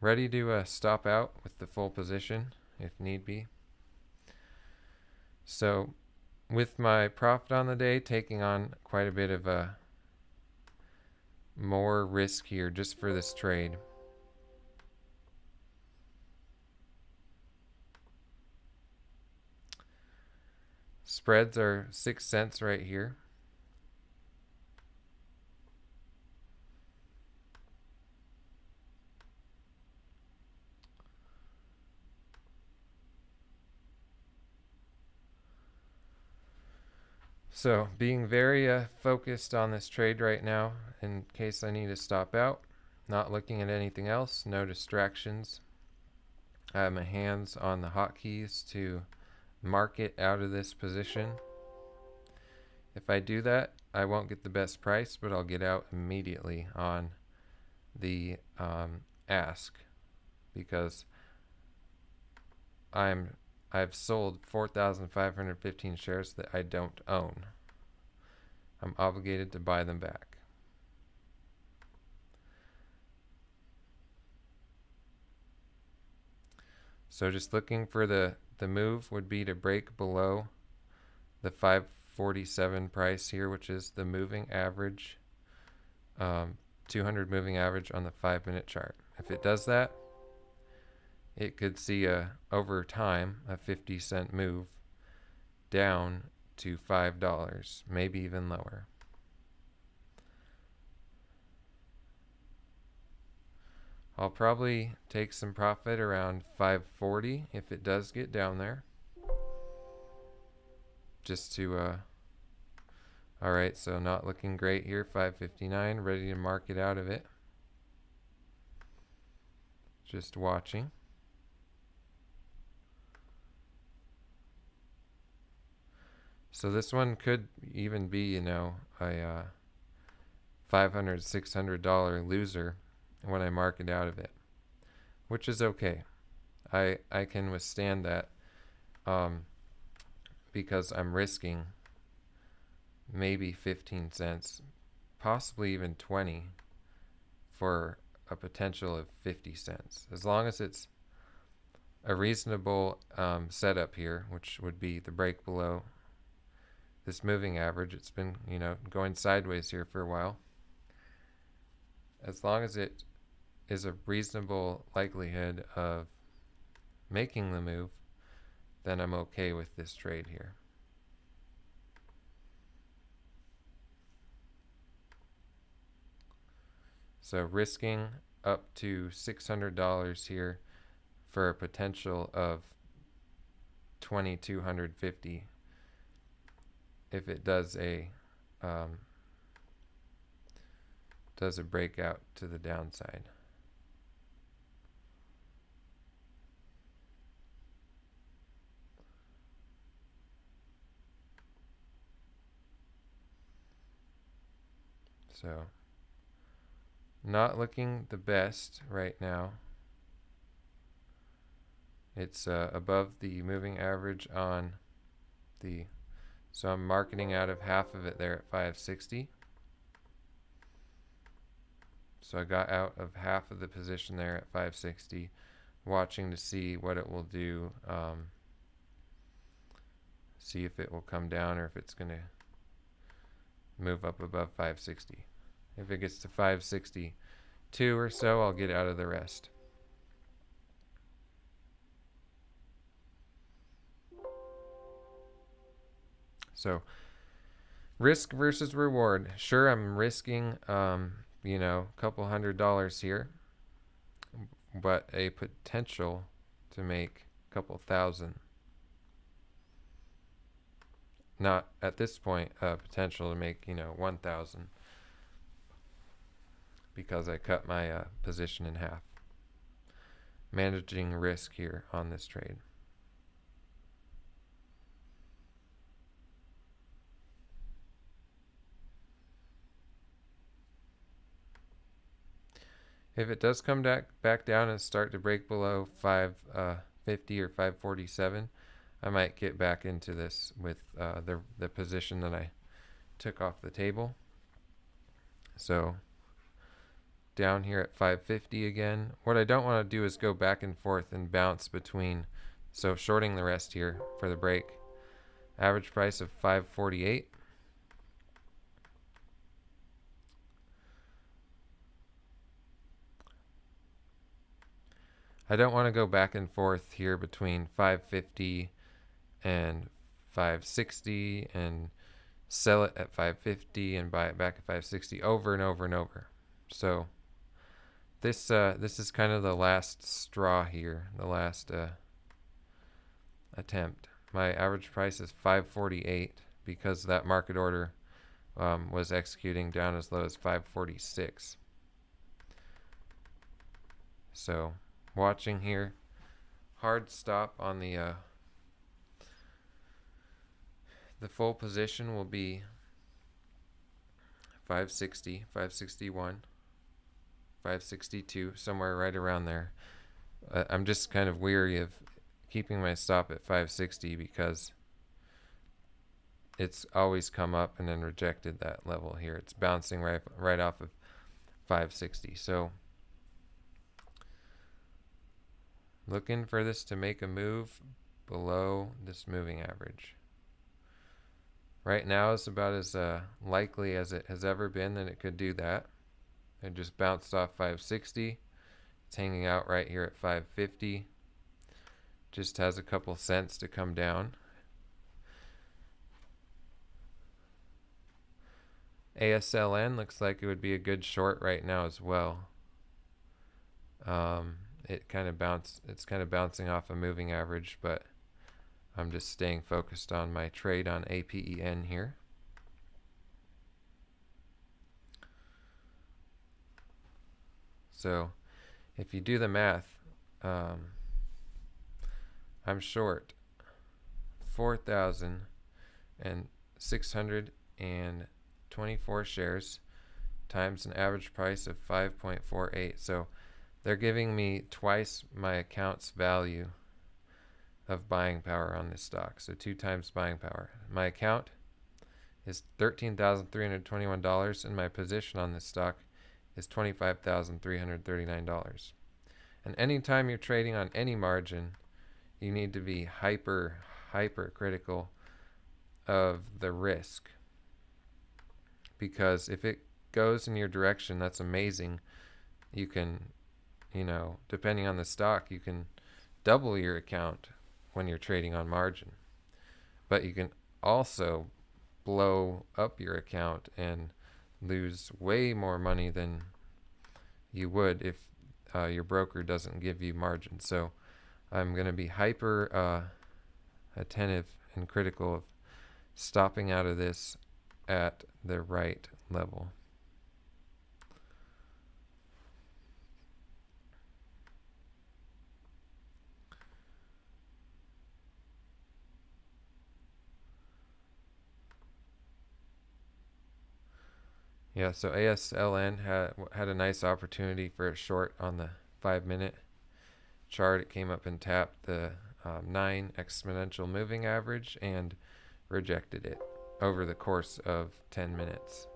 Ready to stop out with the full position if need be. So with my profit on the day, taking on quite a bit of more risk here just for this trade. Spreads are 6 cents right here. So being very focused on this trade right now in case I need to stop out. Not looking at anything else, no distractions. I have my hands on the hotkeys to market out of this position. If I do that, I won't get the best price, but I'll get out immediately on the ask, because I've sold 4,515 shares that I don't own. I'm obligated to buy them back. So just looking for the move would be to break below the 547 price here, which is the moving average, 200 moving average on the 5-minute chart. If it does that, it could see over time a 50-cent move down to $5, maybe even lower. I'll probably take some profit around 540 if it does get down there. Just to, alright, so not looking great here, 559, ready to market out of it. Just watching. So this one could even be, a $500, $600 loser when I market out of it, which is okay. I can withstand that because I'm risking maybe 15 cents, possibly even 20 for a potential of 50 cents. As long as it's a reasonable setup here, which would be the break below this moving average. It's been, going sideways here for a while. As long as it is a reasonable likelihood of making the move, then I'm okay with this trade here. So risking up to $600 here for a potential of $2,250 if it does a breakout to the downside. So not looking the best right now. It's above the moving average on the, so I'm marketing out of half of it there at 560. So I got out of half of the position there at 560, watching to see what it will do, see if it will come down or if it's going to move up above 560. If it gets to 562 or so, I'll get out of the rest. So risk versus reward. Sure, I'm risking, a couple $100 here, but a potential to make a couple thousand. Not at this point, potential to make, 1,000 because I cut my position in half. Managing risk here on this trade. If it does come back down and start to break below 550 or 547, I might get back into this with the position that I took off the table. So down here at 550 again. What I don't want to do is go back and forth and bounce between, so shorting the rest here for the break. Average price of 548. I don't want to go back and forth here between 550 and 560 and sell it at 550 and buy it back at 560 over and over and over. So this is kind of the last straw here, the last attempt. My average price is 548 because that market order was executing down as low as 546. So watching here, hard stop on the full position will be 560, 561, 562, somewhere right around there. I'm just kind of weary of keeping my stop at 560 because it's always come up and then rejected that level here. It's bouncing right off of 560. So looking for this to make a move below this moving average. Right now is about as likely as it has ever been that it could do that. It just bounced off 560. It's hanging out right here at 550. Just has a couple cents to come down. ASLN looks like it would be a good short right now as well. It's kind of bouncing off a moving average, but I'm just staying focused on my trade on APEN here. So if you do the math, I'm short 4,624 shares times an average price of 5.48. So they're giving me twice my account's value of buying power on this stock. So 2 times buying power. My account is $13,321, and my position on this stock is $25,339. And anytime you're trading on any margin, you need to be hyper critical of the risk, because if it goes in your direction, that's amazing. You can, depending on the stock, you can double your account when you're trading on margin, but you can also blow up your account and lose way more money than you would if your broker doesn't give you margin. So I'm going to be hyper attentive and critical of stopping out of this at the right level. Yeah, so ASLN had a nice opportunity for a short on the 5-minute chart. It came up and tapped the 9 exponential moving average and rejected it over the course of 10 minutes.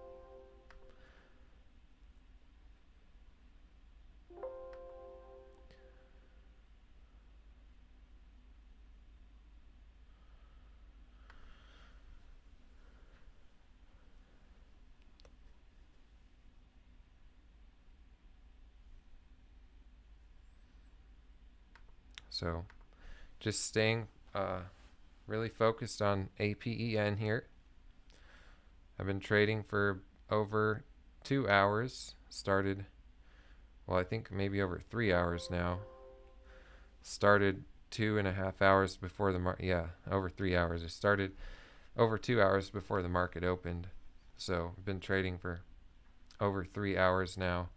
So just staying really focused on APEN here. I've been trading for over 2 hours. Started, well, I think maybe over 3 hours now. Started 2.5 hours before the over 3 hours. I started over 2 hours before the market opened. So I've been trading for over 3 hours now.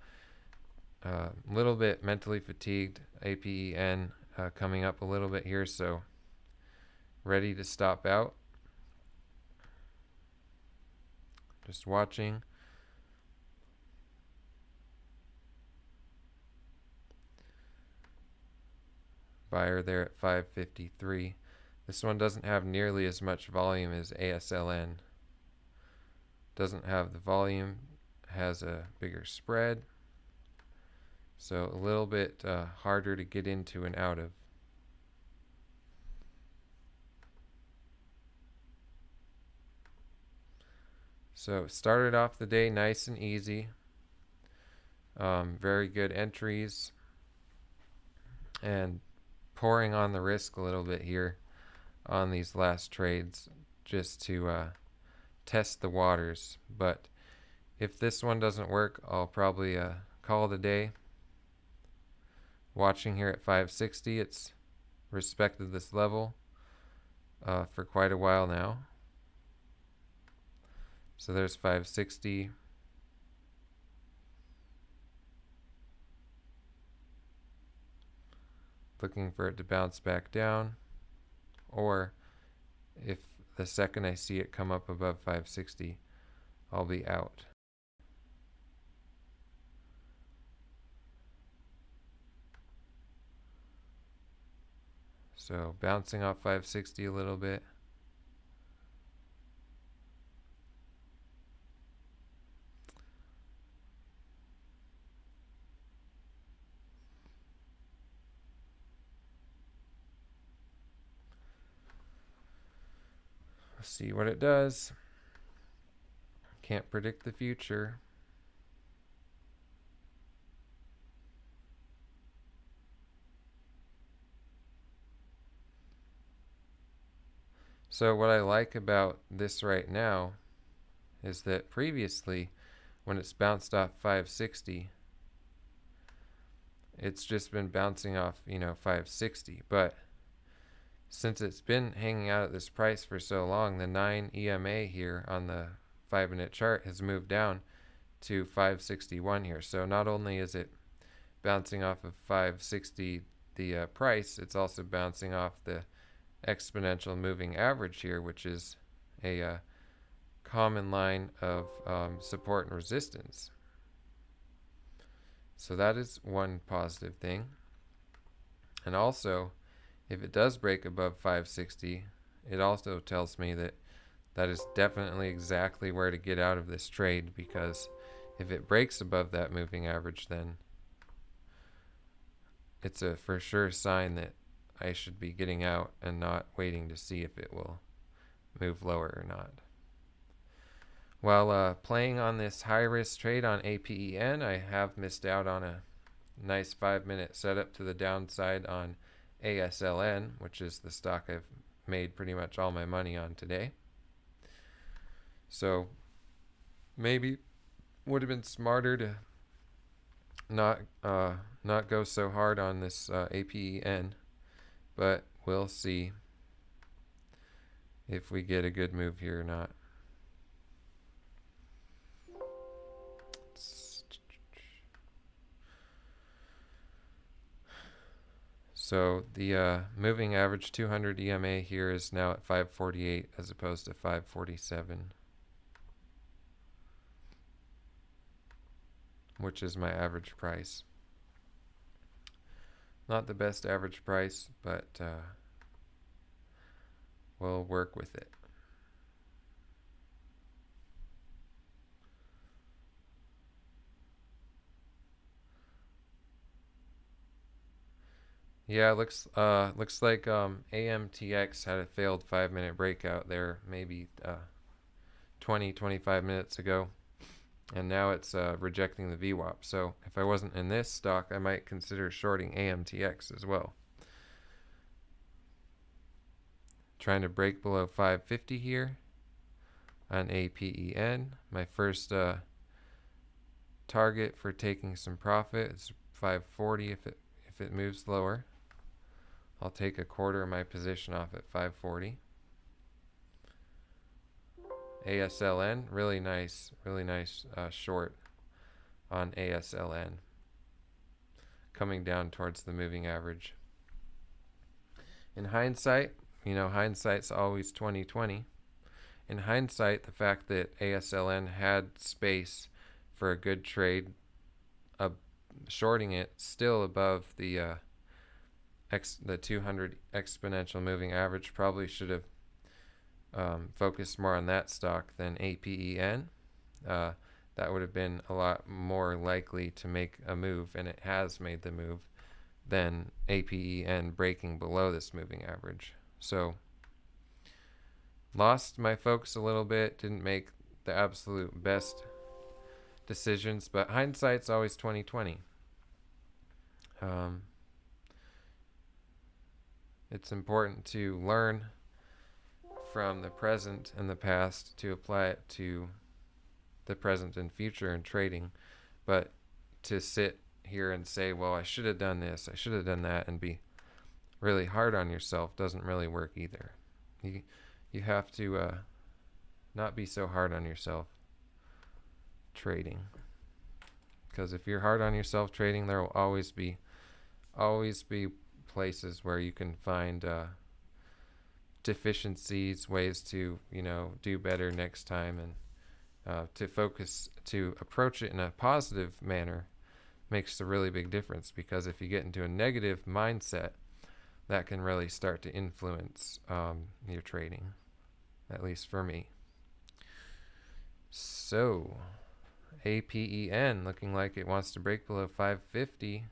A little bit mentally fatigued. APEN coming up a little bit here, so ready to stop out. Just watching. Buyer there at 553. This one doesn't have nearly as much volume as ASLN. Doesn't have the volume, has a bigger spread. So a little bit harder to get into and out of. So started off the day nice and easy. Very good entries. And pouring on the risk a little bit here on these last trades just to test the waters. But if this one doesn't work, I'll probably call it a day. Watching here at 560, it's respected this level for quite a while now. So there's 560. Looking for it to bounce back down, or if the second I see it come up above 560, I'll be out. So bouncing off 560 a little bit. Let's see what it does. Can't predict the future. So what I like about this right now is that previously, when it's bounced off 560, it's just been bouncing off, 560. But since it's been hanging out at this price for so long, the 9 EMA here on the 5-minute chart has moved down to 561 here. So not only is it bouncing off of 560 the price, it's also bouncing off the exponential moving average here, which is a common line of support and resistance. So that is one positive thing. And also, If it does break above 560, it also tells me that that is definitely exactly where to get out of this trade, because if it breaks above that moving average, then it's a for sure sign that I should be getting out and not waiting to see if it will move lower or not. While playing on this high risk trade on APEN, I have missed out on a nice 5-minute setup to the downside on ASLN, which is the stock I've made pretty much all my money on today. So maybe would have been smarter to not go so hard on this APEN, but we'll see if we get a good move here or not. So the moving average 200 EMA here is now at 548 as opposed to 547, which is my average price. Not the best average price, but we'll work with it. Yeah, looks like AMTX had a failed 5-minute breakout there, maybe 20-25 minutes ago, and now it's rejecting the VWAP. So if I wasn't in this stock, I might consider shorting AMTX as well. Trying to break below 550 here on APEN. My first target for taking some profit is 540 if it moves lower. I'll take a quarter of my position off at 540. ASLN, really nice short on ASLN. Coming down towards the moving average. In hindsight, hindsight's always 20/20. In hindsight, the fact that ASLN had space for a good trade, shorting it still above the 200 exponential moving average, probably should have focused more on that stock than APEN. That would have been a lot more likely to make a move, and it has made the move, than APEN breaking below this moving average. So lost my focus a little bit, didn't make the absolute best decisions, but hindsight's always 20/20. It's important to learn from the present and the past to apply it to the present and future in trading, but to sit here and say, well, I should have done this, I should have done that, and be really hard on yourself doesn't really work either. You have to not be so hard on yourself trading, because if you're hard on yourself trading, there will always be places where you can find deficiencies, ways to do better next time, and to approach it in a positive manner makes a really big difference, because if you get into a negative mindset, that can really start to influence your trading, at least for me. So APEN looking like it wants to break below 550.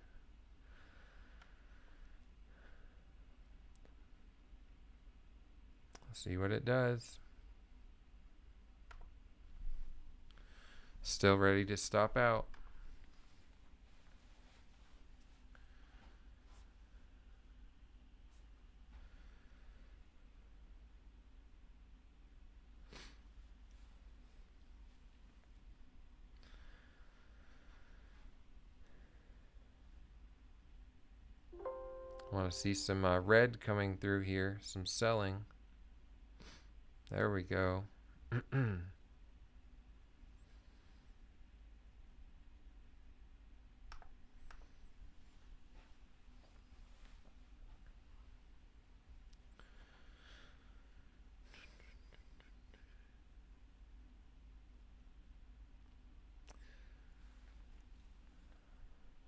See what it does. Still ready to stop out. Want to see some red coming through here, some selling. There we go.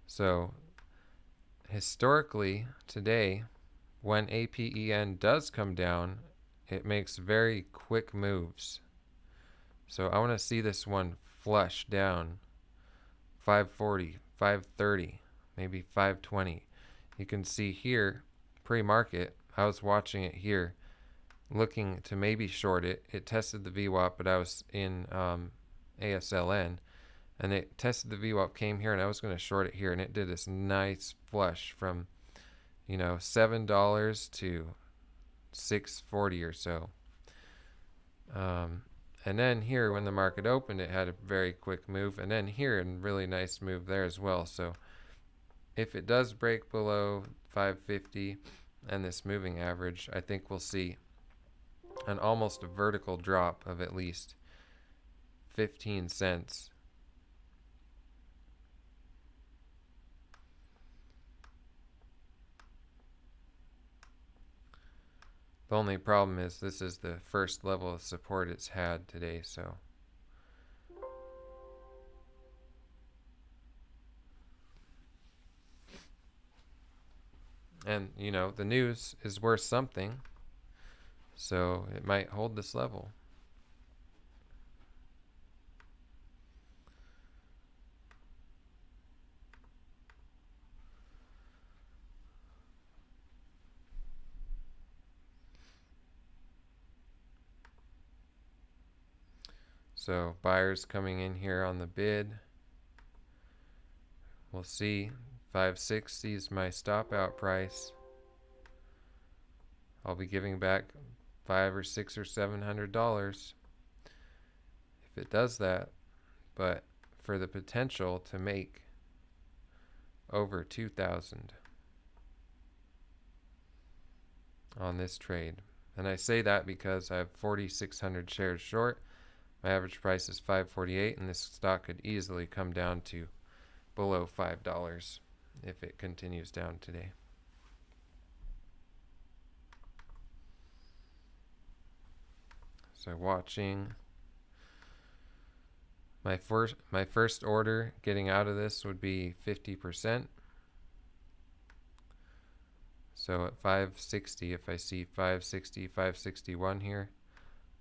So historically today, when APEN does come down, it makes very quick moves. So I want to see this one flush down 540, 530, maybe 520. You can see here, pre-market, I was watching it here, looking to maybe short it. It tested the VWAP, but I was in ASLN, and it tested the VWAP, came here, and I was going to short it here, and it did this nice flush from, you know, $7 to 640 or so. And then here, when the market opened, it had a very quick move, and then here, a really nice move there as well. So if it does break below 550 and this moving average, I think we'll see an almost a vertical drop of at least 15 cents. The only problem is this is the first level of support it's had today, so and you know, the news is worth something, so it might hold this level. So buyers coming in here on the bid. We'll see. 560 is my stop out price. I'll be giving back $500 or $600 or $700 if it does that, but for the potential to make over 2,000 on this trade. And I say that because I have 4,600 shares short. My average price is $5.48, and this stock could easily come down to below $5 if it continues down today. So watching my first order getting out of this would be 50%. So at 560, if I see 560, 561 here,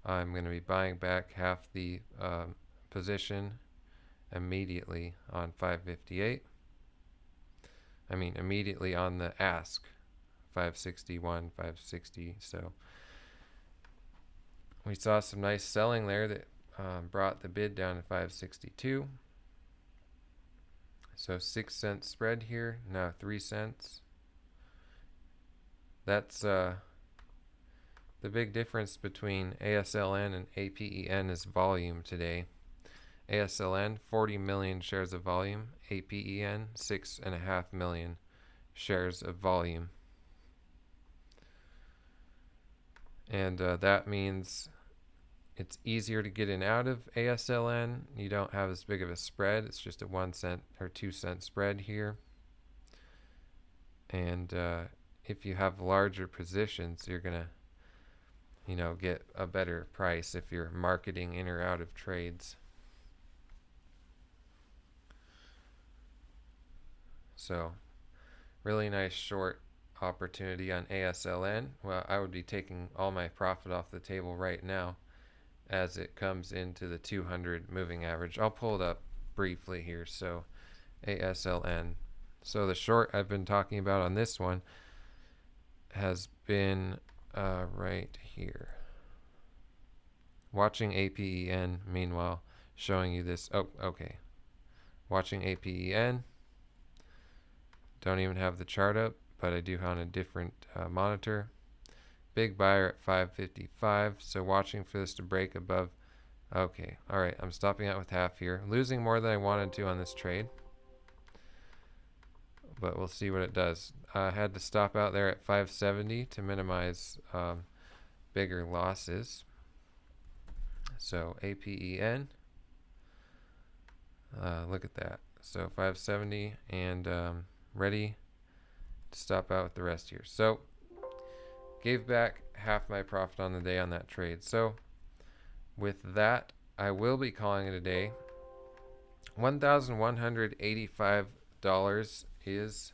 I'm going to be buying back half the position immediately on 558. I mean immediately on the ask, 561, 560. So we saw some nice selling there that brought the bid down to 562. So 6 cent spread here, now 3 cents. That's the big difference between ASLN and APEN is volume today. ASLN, 40 million shares of volume. APEN, 6.5 million shares of volume. And that means it's easier to get in out of ASLN. You don't have as big of a spread. It's just a 1 cent or 2 cent spread here. And if you have larger positions, you're going to, you know, get a better price if you're marketing in or out of trades. So really nice short opportunity on ASLN. Well, I would be taking all my profit off the table right now as it comes into the 200 moving average. I'll pull it up briefly here. So ASLN. So the short I've been talking about on this one has been right here. Watching APEN, meanwhile, showing you this. Oh, okay. Watching APEN. Don't even have the chart up, but I do on a different monitor. Big buyer at 555. So watching for this to break above. Okay. All right. I'm stopping out with half here. Losing more than I wanted to on this trade, but we'll see what it does. I had to stop out there at 570 to minimize bigger losses. So APEN, look at that. So 570 and ready to stop out with the rest here. So gave back half my profit on the day on that trade. So with that, I will be calling it a day. $1,185 is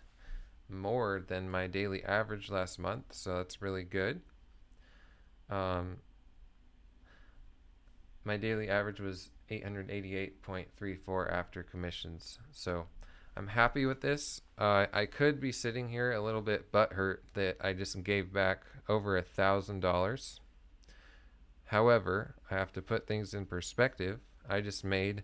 more than my daily average last month, so that's really good. My daily average was 888.34 after commissions, so I'm happy with this. I could be sitting here a little bit butthurt that I just gave back over $1,000. However, I have to put things in perspective. I just made,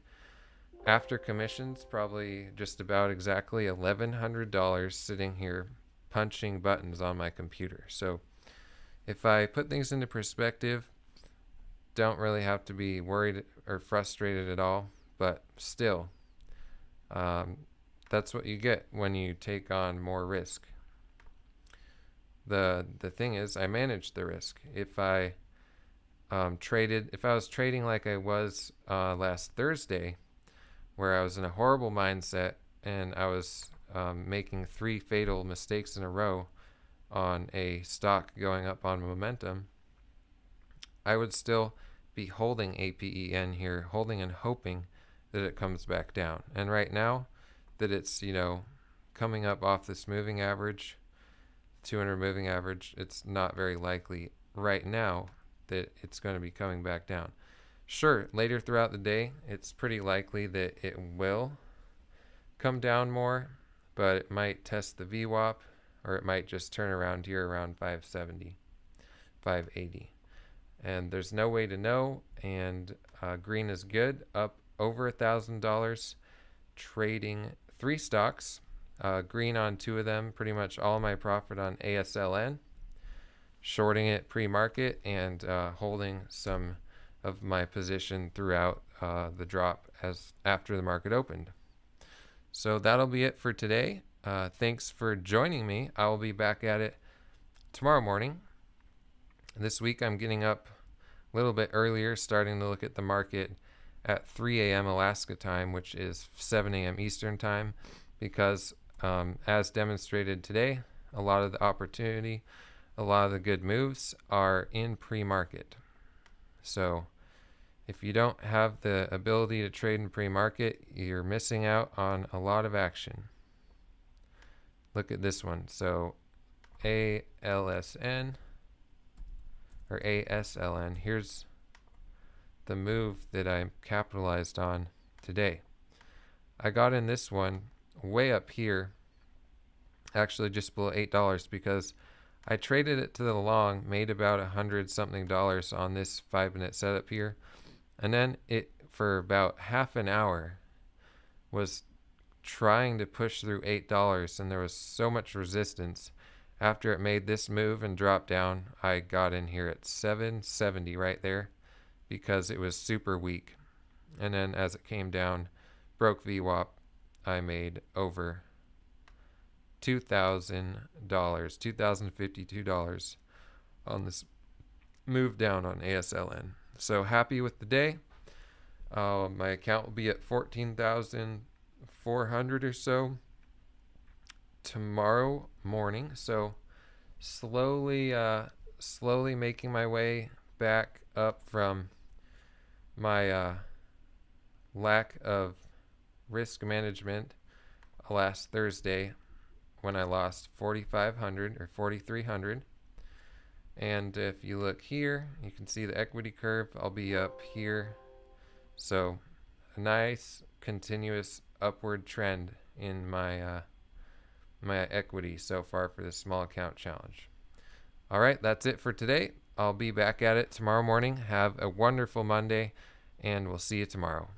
after commissions, probably just about exactly $1,100 sitting here punching buttons on my computer. So if I put things into perspective, don't really have to be worried or frustrated at all, but still, that's what you get when you take on more risk. The thing is, I manage the risk. If I was trading like I was last Thursday, where I was in a horrible mindset and I was making 3 fatal mistakes in a row on a stock going up on momentum, I would still be holding APEN here, holding and hoping that it comes back down. And right now that it's, coming up off this moving average, 200 moving average, it's not very likely right now that it's going to be coming back down. Sure, later throughout the day, it's pretty likely that it will come down more, but it might test the VWAP, or it might just turn around here around 570, 580. And there's no way to know, and green is good, up over $1,000, trading 3 stocks, green on 2 of them, pretty much all my profit on ASLN, shorting it pre-market, and holding some of my position throughout the drop as after the market opened. So that'll be it for today. Thanks for joining me. I will be back at it tomorrow morning. This week I'm getting up a little bit earlier, starting to look at the market at 3 a.m. Alaska time, which is 7 a.m. Eastern time, because as demonstrated today, a lot of the opportunity, a lot of the good moves are in pre-market. So if you don't have the ability to trade in pre-market, you're missing out on a lot of action. Look at this one. So ALSN or ASLN, here's the move that I capitalized on today. I got in this one way up here, actually just below $8, because I traded it to the long, made about $100 something on this 5-minute setup here, and then it for about half an hour was trying to push through $8, and there was so much resistance. After it made this move and dropped down, I got in here at 770 right there because it was super weak. And then as it came down, broke VWAP, I made over $2,000, $2,052 on this move down on ASLN. So happy with the day. My account will be at 14,400 or so tomorrow morning. So slowly making my way back up from my lack of risk management last Thursday when I lost 4,500 or 4,300. And if you look here, you can see the equity curve. I'll be up here. So a nice continuous upward trend in my my equity so far for this small account challenge. All right, that's it for today. I'll be back at it tomorrow morning. Have a wonderful Monday, and we'll see you tomorrow.